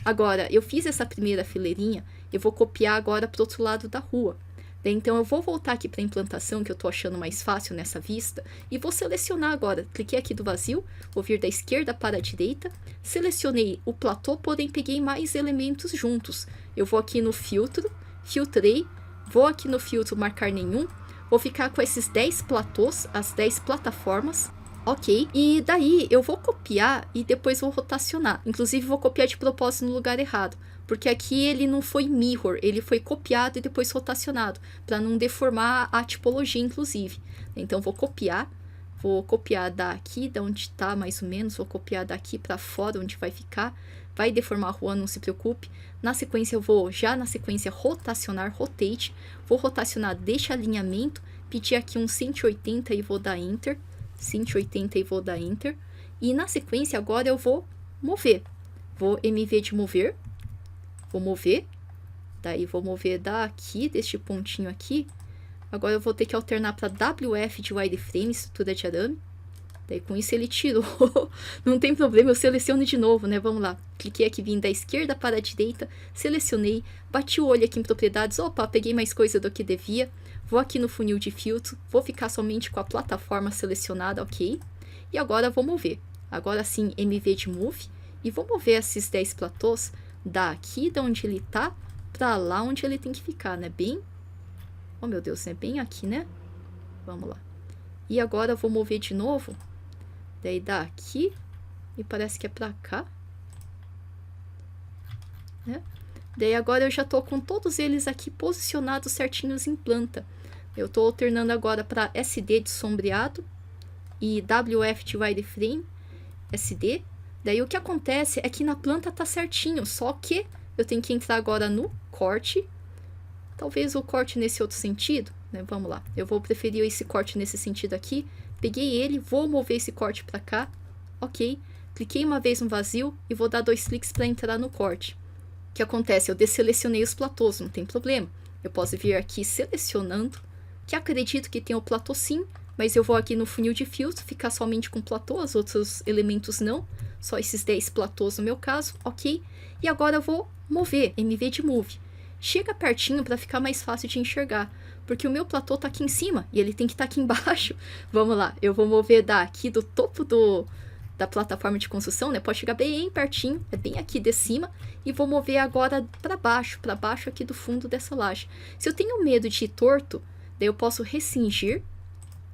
Agora, eu fiz essa primeira fileirinha, eu vou copiar agora para o outro lado da rua. Então eu vou voltar aqui para a implantação, que eu estou achando mais fácil nessa vista, e vou selecionar agora. Cliquei aqui do vazio, vou vir da esquerda para a direita, selecionei o platô, porém peguei mais elementos juntos. Eu vou aqui no filtro, filtrei, vou aqui no filtro marcar nenhum, vou ficar com esses 10 platôs, as 10 plataformas, ok, e daí eu vou copiar e depois vou rotacionar. Inclusive vou copiar de propósito no lugar errado, porque aqui ele não foi mirror, ele foi copiado e depois rotacionado, para não deformar a tipologia inclusive. Então vou copiar daqui, da onde está mais ou menos, vou copiar daqui para fora onde vai ficar, vai deformar a rua, não se preocupe. Na sequência eu vou, já na sequência, rotacionar, rotate, vou rotacionar deste alinhamento, pedir aqui um 180 e vou dar Enter, 180 e vou dar Enter, e na sequência agora eu vou mover, vou MV de mover, vou mover, daí vou mover daqui, deste pontinho aqui, agora eu vou ter que alternar para WF de wireframe, estrutura de arame, daí com isso ele tirou, não tem problema, eu seleciono de novo, né, vamos lá, cliquei aqui, vim da esquerda para a direita, selecionei, bati o olho aqui em propriedades, opa, peguei mais coisa do que devia, vou aqui no funil de filtro, vou ficar somente com a plataforma selecionada, ok, e agora vou mover, agora sim MV de move, e vou mover esses 10 platôs, daqui de onde ele tá, pra lá onde ele tem que ficar, né, bem, oh meu Deus, né, bem aqui, né, vamos lá, e agora eu vou mover de novo, daí daqui, e parece que é pra cá, né? Daí agora eu já tô com todos eles aqui posicionados certinhos em planta. Eu tô alternando agora para SD de sombreado e WF de wireframe, SD. Daí o que acontece é que na planta tá certinho, só que eu tenho que entrar agora no corte, talvez o corte nesse outro sentido, né? Vamos lá, eu vou preferir esse corte nesse sentido aqui. Peguei ele, vou mover esse corte para cá, ok, cliquei uma vez no vazio e vou dar 2 cliques para entrar no corte. O que acontece? Eu desselecionei os platôs, não tem problema, eu posso vir aqui selecionando, que acredito que tem o platô sim, mas eu vou aqui no funil de filtro, ficar somente com platô, os outros elementos não, só esses 10 platôs no meu caso, ok, e agora eu vou mover, MV de move, chega pertinho para ficar mais fácil de enxergar, porque o meu platô tá aqui em cima e ele tem que estar aqui embaixo. Vamos lá, eu vou mover daqui do topo da plataforma de construção, né? Pode chegar bem pertinho, é bem aqui de cima, e vou mover agora para baixo aqui do fundo dessa laje. Se eu tenho medo de ir torto, daí eu posso recingir,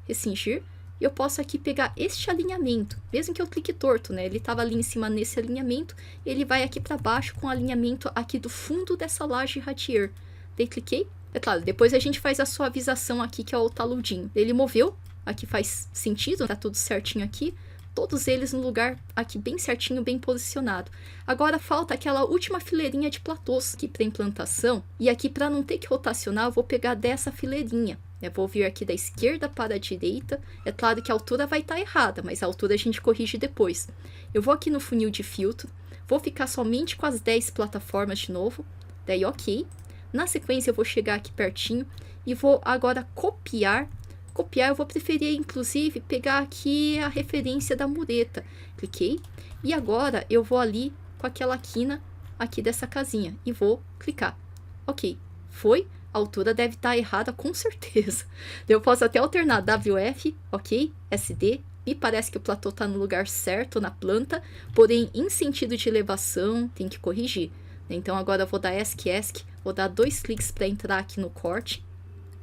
e eu posso aqui pegar este alinhamento, mesmo que eu clique torto, né? Ele estava ali em cima nesse alinhamento, ele vai aqui para baixo com o alinhamento aqui do fundo dessa laje ratier. Daí cliquei. É claro, depois a gente faz a suavização aqui, que é o taludinho. Ele moveu, aqui faz sentido, tá tudo certinho aqui. Todos eles no lugar aqui bem certinho, bem posicionado. Agora falta aquela última fileirinha de platôs aqui para implantação. E aqui para não ter que rotacionar, eu vou pegar dessa fileirinha. Eu vou vir aqui da esquerda para a direita. É claro que a altura vai estar errada, mas a altura a gente corrige depois. Eu vou aqui no funil de filtro, vou ficar somente com as 10 plataformas de novo. Daí ok. Na sequência eu vou chegar aqui pertinho e vou agora copiar. Copiar eu vou preferir inclusive pegar aqui a referência da mureta. Cliquei. E agora eu vou ali com aquela quina aqui dessa casinha e vou clicar. Ok, foi. A altura deve estar errada com certeza. Eu posso até alternar WF, ok, SD. Me parece que o platô está no lugar certo na planta, porém em sentido de elevação tem que corrigir. Então agora eu vou dar ESC, vou dar 2 cliques para entrar aqui no corte.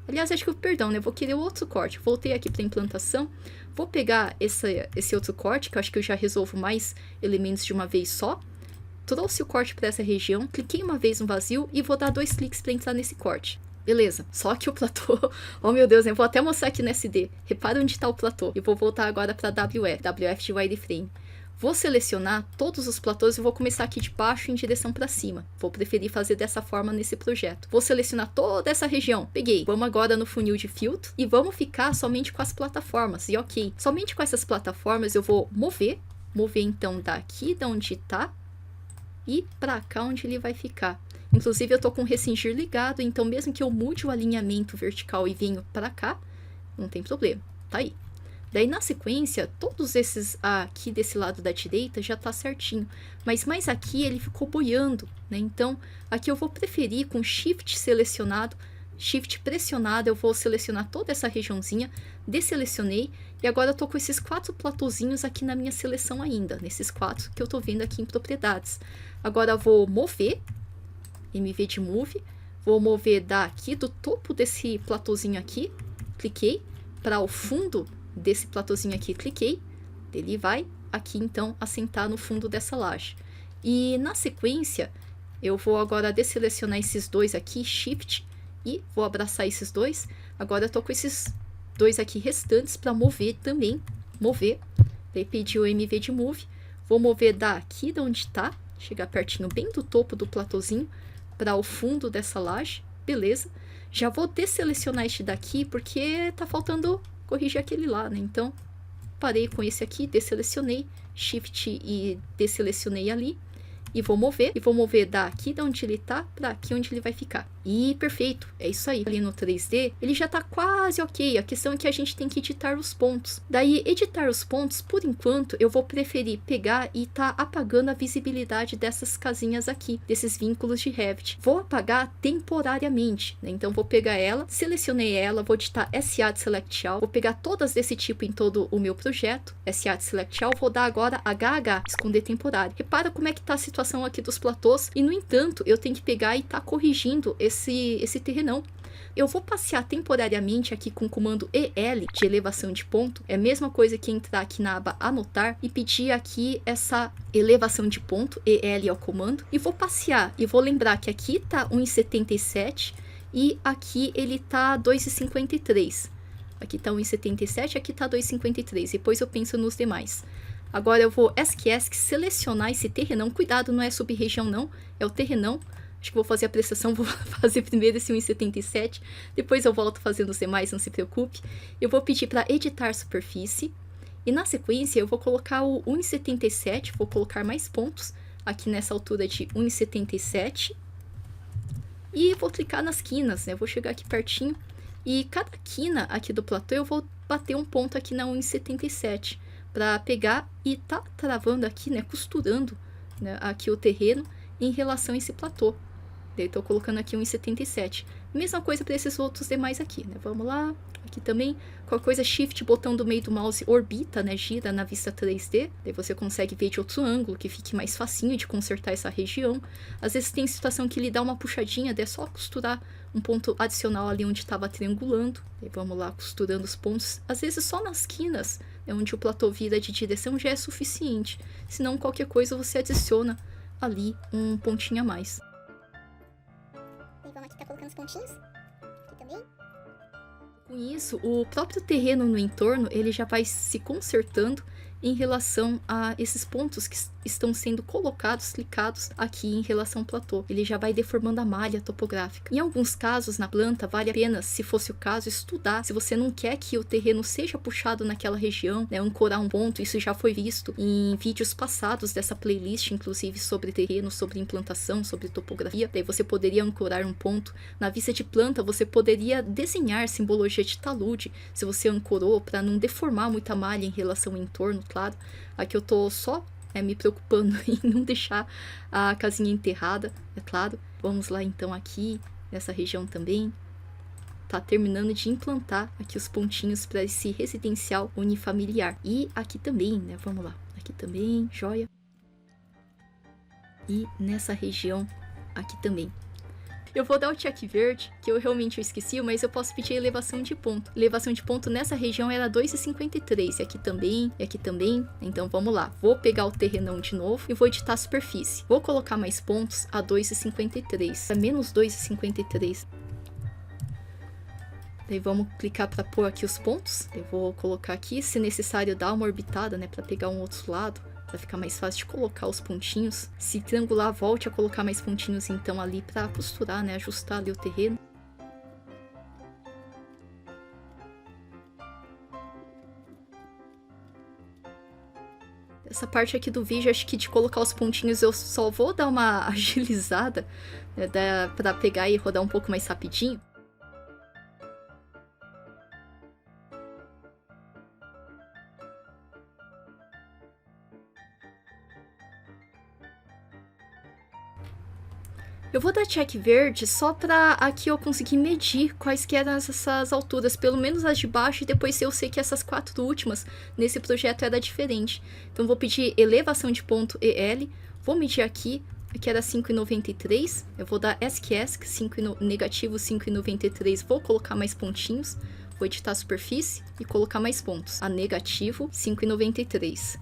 Aliás, acho que perdão, né? Eu vou querer outro corte. Voltei aqui para implantação. Vou pegar esse outro corte, que eu acho que eu já resolvo mais elementos de uma vez só. Trouxe o corte para essa região, cliquei uma vez no vazio e vou dar 2 cliques para entrar nesse corte. Beleza, só que o platô, oh meu Deus, eu vou até mostrar aqui no SD. Repara onde está o platô. Eu vou voltar agora para WF de wireframe. Vou selecionar todos os platôs e vou começar aqui de baixo em direção para cima. Vou preferir fazer dessa forma nesse projeto. Vou selecionar toda essa região. Peguei. Vamos agora no funil de filtro e vamos ficar somente com as plataformas. E ok, somente com essas plataformas eu vou mover. Mover então daqui de onde está e para cá onde ele vai ficar. Inclusive eu tô com o recingir ligado, então mesmo que eu mude o alinhamento vertical e venho para cá, não tem problema. Tá aí. Daí, na sequência, todos esses aqui desse lado da direita já tá certinho. Mas mais aqui ele ficou boiando, né? Então, aqui eu vou preferir com Shift selecionado, Shift pressionado, eu vou selecionar toda essa regiãozinha, desselecionei. E agora eu tô com esses 4 platôzinhos aqui na minha seleção ainda, nesses 4 que eu tô vendo aqui em propriedades. Agora eu vou mover, MV de Move, vou mover daqui do topo desse platôzinho aqui, cliquei, para o fundo desse platôzinho aqui, cliquei, ele vai aqui então assentar no fundo dessa laje. E na sequência, eu vou agora desselecionar esses 2 aqui, Shift, e vou abraçar esses 2. Agora eu tô com esses 2 aqui restantes para mover também, mover. Daí pedi o MV de Move, vou mover daqui de onde tá, chegar pertinho bem do topo do platôzinho, para o fundo dessa laje, beleza. Já vou desselecionar este daqui, porque tá faltando corrigir aquele lá, né? Então, parei com esse aqui, desselecionei, Shift e desselecionei ali. E vou mover daqui de onde ele tá para aqui onde ele vai ficar. E perfeito, é isso aí. Ali no 3D, ele já tá quase ok. A questão é que a gente tem que editar os pontos. Daí, editar os pontos, por enquanto, eu vou preferir pegar e tá apagando a visibilidade dessas casinhas aqui, desses vínculos de Revit. Vou apagar temporariamente, né? Então, vou pegar ela, selecionei ela, vou digitar SA de Select All, vou pegar todas desse tipo em todo o meu projeto, SA de Select All, vou dar agora HH, esconder temporário. Repara como é que tá a situação aqui dos platôs, e no entanto, eu tenho que pegar e tá corrigindo esse terrenão. Eu vou passear temporariamente aqui com o comando EL de elevação de ponto. É a mesma coisa que entrar aqui na aba anotar e pedir aqui essa elevação de ponto, EL é o comando. E vou passear e vou lembrar que aqui tá 1,77 e aqui ele tá 2,53. Aqui tá 1,77, aqui tá 2,53. Depois eu penso nos demais. Agora eu vou ESC selecionar esse terrenão. Cuidado, não é sub-região não, é o terrenão. Acho que vou fazer a prestação, vou fazer primeiro esse 1,77, depois eu volto fazendo os demais, não se preocupe. Eu vou pedir para editar superfície, e na sequência eu vou colocar o 1,77, vou colocar mais pontos aqui nessa altura de 1,77. E vou clicar nas quinas, né? Vou chegar aqui pertinho, e cada quina aqui do platô eu vou bater um ponto aqui na 1,77. Para pegar e tá travando aqui, né, costurando, né, aqui o terreno em relação a esse platô. Daí tô colocando aqui 1,77. Mesma coisa para esses outros demais aqui, né? Vamos lá, aqui também, qualquer coisa, Shift, botão do meio do mouse, orbita, né, gira na vista 3D. Daí você consegue ver de outro ângulo, que fique mais facinho de consertar essa região. Às vezes tem situação que ele dá uma puxadinha, daí é só costurar um ponto adicional ali onde estava triangulando. Daí vamos lá, costurando os pontos. Às vezes só nas quinas, né, onde o platô vira de direção, já é suficiente. Se não, qualquer coisa você adiciona ali um pontinho a mais. E vamos aqui tá colocando os pontinhos. Aqui também. Com isso, o próprio terreno no entorno, ele já vai se consertando em relação a esses pontos que estão sendo colocados, clicados aqui em relação ao platô. Ele já vai deformando a malha topográfica. Em alguns casos, na planta, vale a pena, se fosse o caso, estudar. Se você não quer que o terreno seja puxado naquela região, né, ancorar um ponto, isso já foi visto em vídeos passados dessa playlist, inclusive sobre terreno, sobre implantação, sobre topografia. Daí você poderia ancorar um ponto. Na vista de planta, você poderia desenhar simbologia de talude, se você ancorou, para não deformar muita malha em relação ao entorno, claro. Aqui eu tô só me preocupando em não deixar a casinha enterrada, é claro. Vamos lá então aqui, nessa região também. Tá terminando de implantar aqui os pontinhos para esse residencial unifamiliar. E aqui também, né? Vamos lá. Aqui também, joia. E nessa região aqui também. Eu vou dar o check verde, que eu realmente esqueci, mas eu posso pedir a elevação de ponto. Elevação de ponto nessa região era 2,53, e aqui também, e aqui também. Então vamos lá, vou pegar o terrenão de novo e vou editar a superfície. Vou colocar mais pontos a 2,53, a menos 2,53. Daí vamos clicar para pôr aqui os pontos. Eu vou colocar aqui, se necessário dar uma orbitada, né, para pegar um outro lado, para ficar mais fácil de colocar os pontinhos. Se triangular, volte a colocar mais pontinhos então ali para costurar, né, ajustar ali o terreno. Essa parte aqui do vídeo, acho que de colocar os pontinhos eu só vou dar uma agilizada, né, para pegar e rodar um pouco mais rapidinho. Eu vou dar check verde só para aqui eu conseguir medir quais que eram essas alturas, pelo menos as de baixo, e depois eu sei que essas 4 últimas nesse projeto era diferente. Então vou pedir elevação de ponto EL, vou medir aqui era 5,93, eu vou dar ESC, negativo 5,93, vou colocar mais pontinhos, vou editar a superfície e colocar mais pontos, a negativo 5,93.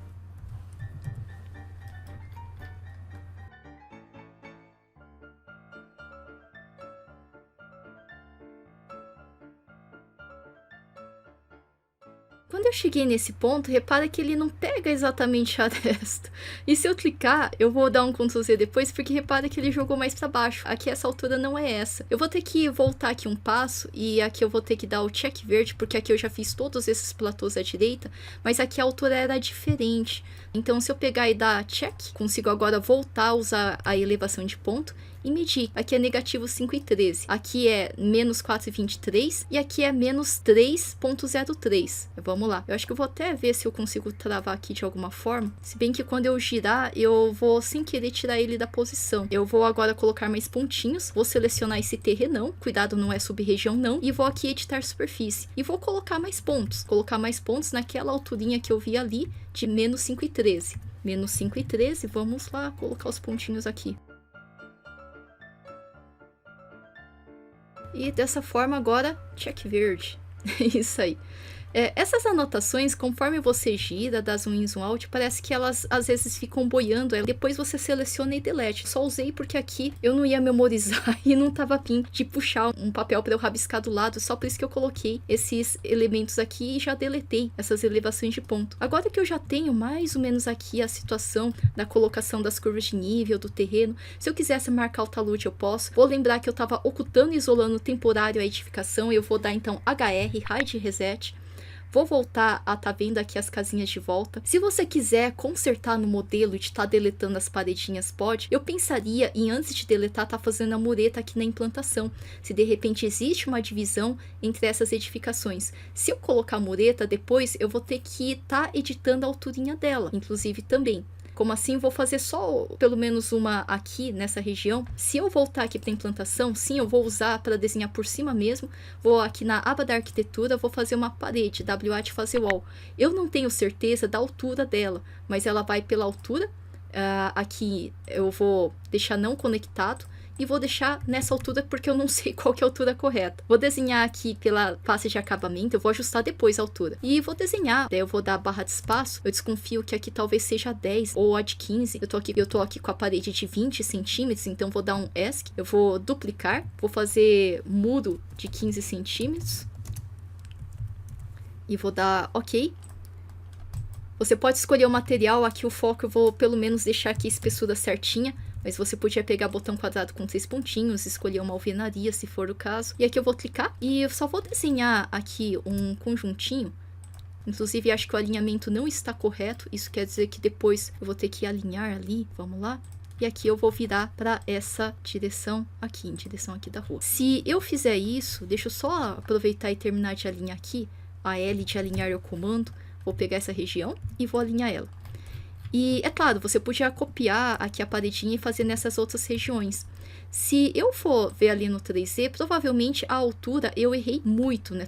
Quando eu cheguei nesse ponto, repara que ele não pega exatamente a aresta. E se eu clicar, eu vou dar um Ctrl Z depois, porque repara que ele jogou mais para baixo. Aqui essa altura não é essa. Eu vou ter que voltar aqui um passo, e aqui eu vou ter que dar o check verde, porque aqui eu já fiz todos esses platôs à direita, mas aqui a altura era diferente. Então se eu pegar e dar check, consigo agora voltar a usar a elevação de ponto, e medir. Aqui é negativo 5,13. Aqui é menos 4,23. E aqui é menos 3,03. Vamos lá. Eu acho que eu vou até ver se eu consigo travar aqui de alguma forma. Se bem que quando eu girar, eu vou sem querer tirar ele da posição. Eu vou agora colocar mais pontinhos. Vou selecionar esse terrenão. Cuidado, não é sub-região não. E vou aqui editar superfície. E vou colocar mais pontos. Colocar mais pontos naquela alturinha que eu vi ali de menos 5,13. Menos 5,13. Vamos lá colocar os pontinhos aqui. E dessa forma agora, check verde. Isso aí. Essas anotações, conforme você gira, dá zoom in, zoom out, parece que elas às vezes ficam boiando. Depois você seleciona e delete. Só usei porque aqui eu não ia memorizar e não tava a fim de puxar um papel para eu rabiscar do lado. Só por isso que eu coloquei esses elementos aqui e já deletei essas elevações de ponto. Agora que eu já tenho mais ou menos aqui a situação da colocação das curvas de nível do terreno, se eu quisesse marcar o talude eu posso. Vou lembrar que eu tava ocultando e isolando temporário a edificação. Eu vou dar então HR, Hide Reset. Vou voltar a tá vendo aqui as casinhas de volta. Se você quiser consertar no modelo de estar deletando as paredinhas, pode. Eu pensaria em, antes de deletar, tá fazendo a mureta aqui na implantação. Se de repente existe uma divisão entre essas edificações. Se eu colocar a mureta, depois eu vou ter que estar editando a alturinha dela, inclusive também. Como assim, vou fazer só pelo menos uma aqui nessa região. Se eu voltar aqui para implantação, sim, eu vou usar para desenhar por cima mesmo. Vou aqui na aba da arquitetura, vou fazer uma parede, WA de fazer wall. Eu não tenho certeza da altura dela, mas ela vai pela altura. Aqui eu vou deixar não conectado. E vou deixar nessa altura porque eu não sei qual que é a altura correta. Vou desenhar aqui pela face de acabamento, eu vou ajustar depois a altura. E vou desenhar, daí eu vou dar barra de espaço. Eu desconfio que aqui talvez seja 10 ou a de 15. Eu tô aqui com a parede de 20 centímetros, então vou dar um ESC. Eu vou duplicar, vou fazer muro de 15 centímetros. E vou dar OK. Você pode escolher o material, aqui o foco eu vou pelo menos deixar aqui a espessura certinha. Mas você podia pegar botão quadrado com 3 pontinhos, escolher uma alvenaria se for o caso. E aqui eu vou clicar e eu só vou desenhar aqui um conjuntinho. Inclusive acho que o alinhamento não está correto, isso quer dizer que depois eu vou ter que alinhar ali, vamos lá. E aqui eu vou virar para essa direção aqui, em direção aqui da rua. Se eu fizer isso, deixa eu só aproveitar e terminar de alinhar aqui. A L de alinhar é o comando, vou pegar essa região e vou alinhar ela. E é claro, você podia copiar aqui a paredinha e fazer nessas outras regiões. Se eu for ver ali no 3D, provavelmente a altura eu errei muito, né?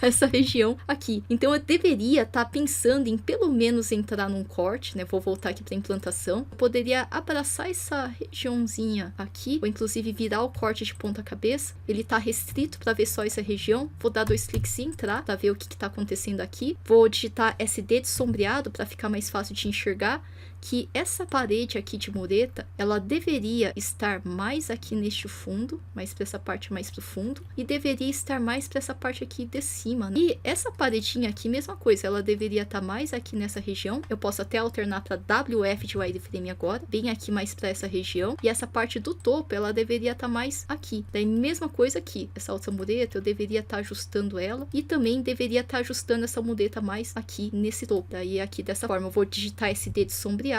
Essa região aqui. Então eu deveria estar pensando em pelo menos entrar num corte, né? Vou voltar aqui para implantação. Eu poderia abraçar essa regiãozinha aqui, ou inclusive virar o corte de ponta cabeça. Ele tá restrito para ver só essa região. Vou dar 2 cliques e entrar para ver o que está acontecendo aqui. Vou digitar SD de sombreado para ficar mais fácil de enxergar. Que essa parede aqui de mureta, ela deveria estar mais aqui neste fundo, mais para essa parte mais pro fundo, e deveria estar mais para essa parte aqui de cima, né? E essa paredinha aqui, mesma coisa, ela deveria estar mais aqui nessa região. Eu posso até alternar para WF de wireframe agora, bem aqui mais para essa região, e essa parte do topo, ela deveria estar mais aqui. Daí, mesma coisa aqui, essa outra mureta, eu deveria estar ajustando ela, e também deveria estar ajustando essa mureta mais aqui nesse topo. Daí, aqui dessa forma, eu vou digitar SD de sombreado.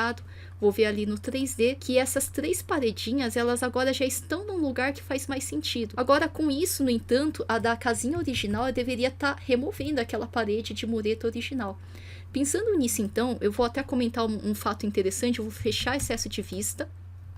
Vou ver ali no 3D que essas 3 paredinhas, elas agora já estão num lugar que faz mais sentido. Agora, com isso, no entanto, a da casinha original, eu deveria estar removendo aquela parede de mureta original. Pensando nisso, então, eu vou até comentar um fato interessante. Eu vou fechar excesso de vista.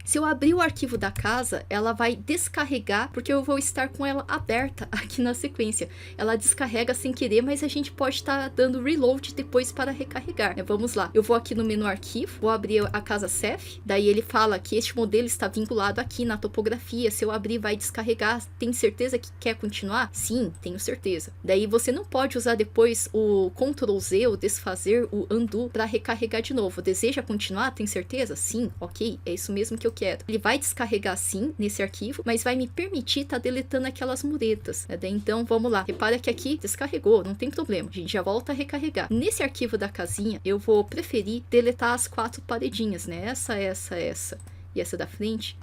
Se eu abrir o arquivo da casa, ela vai descarregar, porque eu vou estar com ela aberta aqui na sequência. Ela descarrega sem querer, mas a gente pode estar dando reload depois para recarregar, né? Vamos lá. Eu vou aqui no menu arquivo, vou abrir a casa Ceph, daí ele fala que este modelo está vinculado aqui na topografia. Se eu abrir, vai descarregar. Tem certeza que quer continuar? Sim, tenho certeza. Daí você não pode usar depois o Ctrl Z, o desfazer, o undo, para recarregar de novo. Deseja continuar? Tem certeza? Sim, ok, é isso mesmo que eu quero. Ele vai descarregar sim nesse arquivo, mas vai me permitir estar deletando aquelas muretas, né? Então vamos lá, repara que aqui descarregou, não tem problema, a gente já volta a recarregar. Nesse arquivo da casinha, eu vou preferir deletar as 4 paredinhas, né? Essa e essa da frente.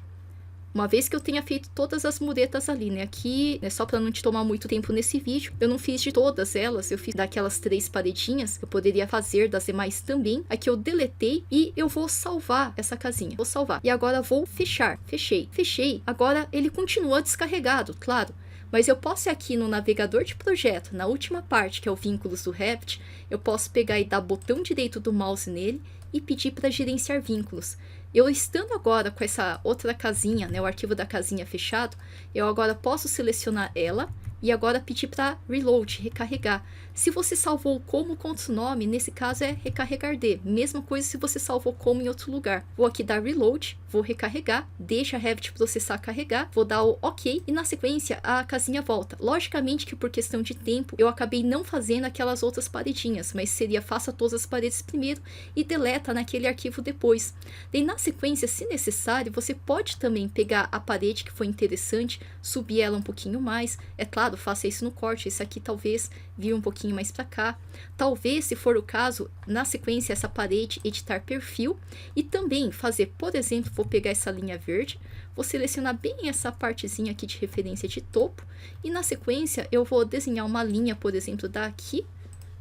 Uma vez que eu tenha feito todas as muretas ali, né? Aqui, né, só para não te tomar muito tempo nesse vídeo, eu não fiz de todas elas, eu fiz daquelas 3 paredinhas, eu poderia fazer das demais também. Aqui eu deletei e eu vou salvar essa casinha, vou salvar. E agora vou fechar, fechei. Agora ele continua descarregado, claro. Mas eu posso ir aqui no navegador de projeto, na última parte, que é o vínculos do Revit, eu posso pegar e dar botão direito do mouse nele e pedir para gerenciar vínculos. Eu estando agora com essa outra casinha, né, o arquivo da casinha fechado, eu agora posso selecionar ela e agora pedir para reload, recarregar. Se você salvou como com outro nome, nesse caso é recarregar de. Mesma coisa se você salvou como em outro lugar. Vou aqui dar reload, vou recarregar, deixa a Revit processar carregar, vou dar o OK e na sequência a casinha volta. Logicamente que por questão de tempo eu acabei não fazendo aquelas outras paredinhas, mas seria faça todas as paredes primeiro e deleta naquele arquivo depois. Daí na sequência, se necessário, você pode também pegar a parede que foi interessante, subir ela um pouquinho mais. É claro, faça isso no corte, esse aqui talvez vir um pouquinho mais para cá. Talvez, se for o caso, na sequência essa parede editar perfil e também fazer, por exemplo, vou pegar essa linha verde, vou selecionar bem essa partezinha aqui de referência de topo e na sequência eu vou desenhar uma linha, por exemplo, daqui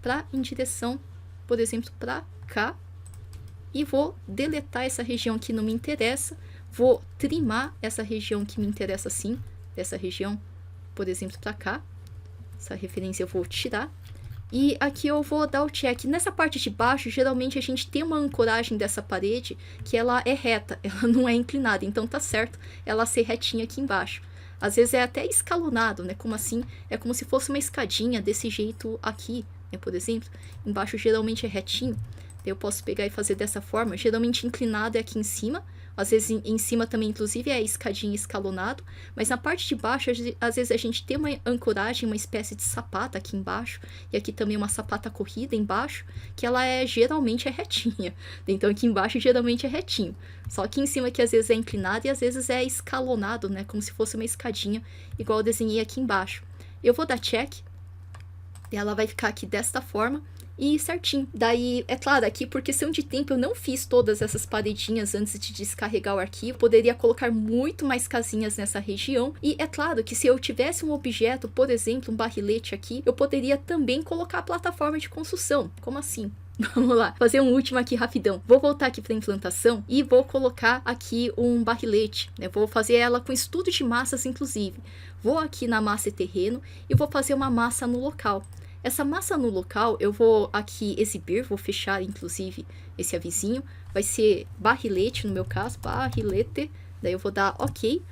para em direção, por exemplo, para cá e vou deletar essa região que não me interessa, vou trimar essa região que me interessa sim, dessa região, por exemplo, para cá. Essa referência eu vou tirar. E aqui eu vou dar o check. Nessa parte de baixo, geralmente a gente tem uma ancoragem dessa parede que ela é reta, ela não é inclinada. Então tá certo ela ser retinha aqui embaixo. Às vezes é até escalonado, né? Como assim? É como se fosse uma escadinha desse jeito aqui, né? Por exemplo, embaixo geralmente é retinho. Eu posso pegar e fazer dessa forma. Geralmente inclinado é aqui em cima. Às vezes em cima também, inclusive, é escadinha escalonado. Mas na parte de baixo, às vezes a gente tem uma ancoragem, uma espécie de sapata aqui embaixo. E aqui também uma sapata corrida embaixo, que ela geralmente é retinha. Então aqui embaixo geralmente é retinho. Só que em cima que às vezes é inclinado e às vezes é escalonado, né? Como se fosse uma escadinha, igual eu desenhei aqui embaixo. Eu vou dar check. E ela vai ficar aqui desta forma. E certinho. Daí, é claro, aqui por questão de tempo eu não fiz todas essas paredinhas antes de descarregar o arquivo. Poderia colocar muito mais casinhas nessa região. E é claro que se eu tivesse um objeto, por exemplo, um barrilete aqui, eu poderia também colocar a plataforma de construção. Como assim? Vamos lá, fazer um último aqui rapidão. Vou voltar aqui para a implantação e vou colocar aqui um barrilete, né? Vou fazer ela com estudo de massas, inclusive. Vou aqui na massa e terreno e vou fazer uma massa no local. Essa massa no local, eu vou aqui exibir, vou fechar inclusive esse avisinho. Vai ser barrilete no meu caso, barrilete. Daí eu vou dar OK.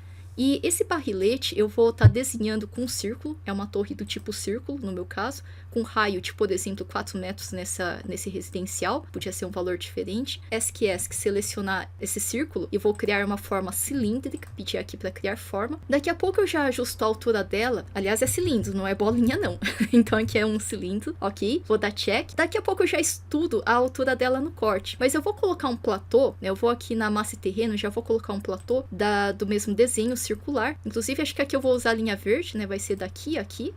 E esse barrilete eu vou estar desenhando com um círculo, é uma torre do tipo círculo no meu caso, com raio de, por exemplo, 4 metros nesse residencial, podia ser um valor diferente. ESC selecionar esse círculo e vou criar uma forma cilíndrica, pedir aqui para criar forma. Daqui a pouco eu já ajusto a altura dela, aliás é cilindro, não é bolinha não, então aqui é um cilindro, ok, vou dar check. Daqui a pouco eu já estudo a altura dela no corte, mas eu vou colocar um platô, né? Eu vou aqui na massa e terreno, já vou colocar um platô do mesmo desenho circular, inclusive acho que aqui eu vou usar a linha verde, né? Vai ser daqui a aqui.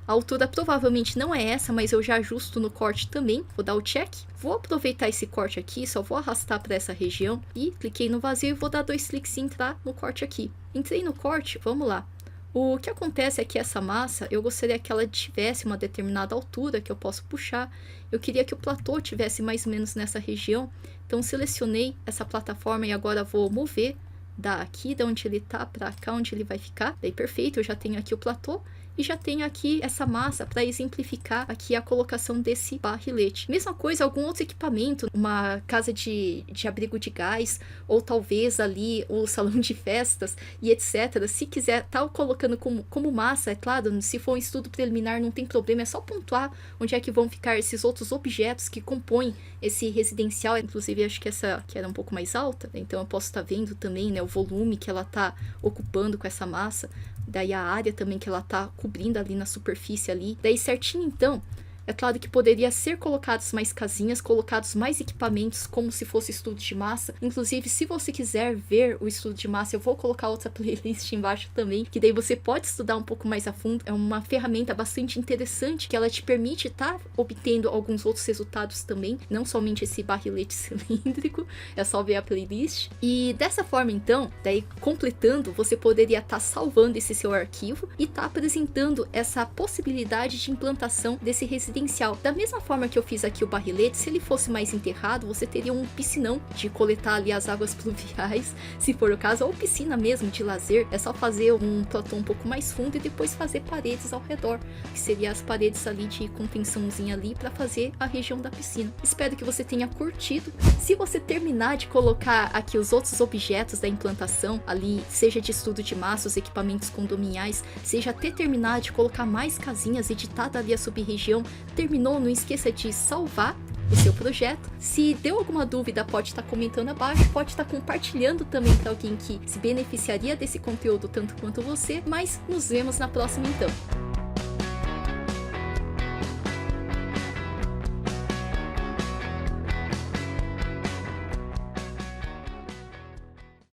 A altura provavelmente não é essa, mas eu já ajusto no corte também. Vou dar o check. Vou aproveitar esse corte aqui, só vou arrastar para essa região. E cliquei no vazio e vou dar 2 cliques e entrar no corte aqui. Entrei no corte, vamos lá. O que acontece é que essa massa, eu gostaria que ela tivesse uma determinada altura que eu posso puxar. Eu queria que o platô tivesse mais ou menos nessa região. Então selecionei essa plataforma e agora vou mover daqui, de onde ele tá, para cá, onde ele vai ficar. Daí perfeito, eu já tenho aqui o platô. E já tenho aqui essa massa para exemplificar aqui a colocação desse barrilete. Mesma coisa, algum outro equipamento, uma casa de abrigo de gás, ou talvez ali o salão de festas e etc. Se quiser estar colocando como massa, é claro, se for um estudo preliminar não tem problema, é só pontuar onde é que vão ficar esses outros objetos que compõem esse residencial. Inclusive acho que essa aqui era um pouco mais alta, então eu posso estar vendo também, né, o volume que ela está ocupando com essa massa. Daí a área também que ela tá cobrindo ali na superfície ali. Daí certinho então, é claro que poderia ser colocadas mais casinhas, colocados mais equipamentos, como se fosse estudo de massa. Inclusive, se você quiser ver o estudo de massa, eu vou colocar outra playlist embaixo também, que daí você pode estudar um pouco mais a fundo. É uma ferramenta bastante interessante, que ela te permite estar obtendo alguns outros resultados também, não somente esse barrilete cilíndrico, é só ver a playlist. E dessa forma então, daí completando, você poderia estar salvando esse seu arquivo e estar apresentando essa possibilidade de implantação desse residencial. Da mesma forma que eu fiz aqui o barrilete, se ele fosse mais enterrado, você teria um piscinão de coletar ali as águas pluviais, se for o caso, ou piscina mesmo de lazer. É só fazer um platô um pouco mais fundo e depois fazer paredes ao redor, que seria as paredes ali de contençãozinha ali para fazer a região da piscina. Espero que você tenha curtido. Se você terminar de colocar aqui os outros objetos da implantação ali, seja de estudo de massa, os equipamentos condominiais, seja até terminar de colocar mais casinhas editada ali a sub-região, terminou, não esqueça de salvar o seu projeto. Se deu alguma dúvida, pode estar comentando abaixo, pode estar compartilhando também para alguém que se beneficiaria desse conteúdo tanto quanto você, mas nos vemos na próxima então.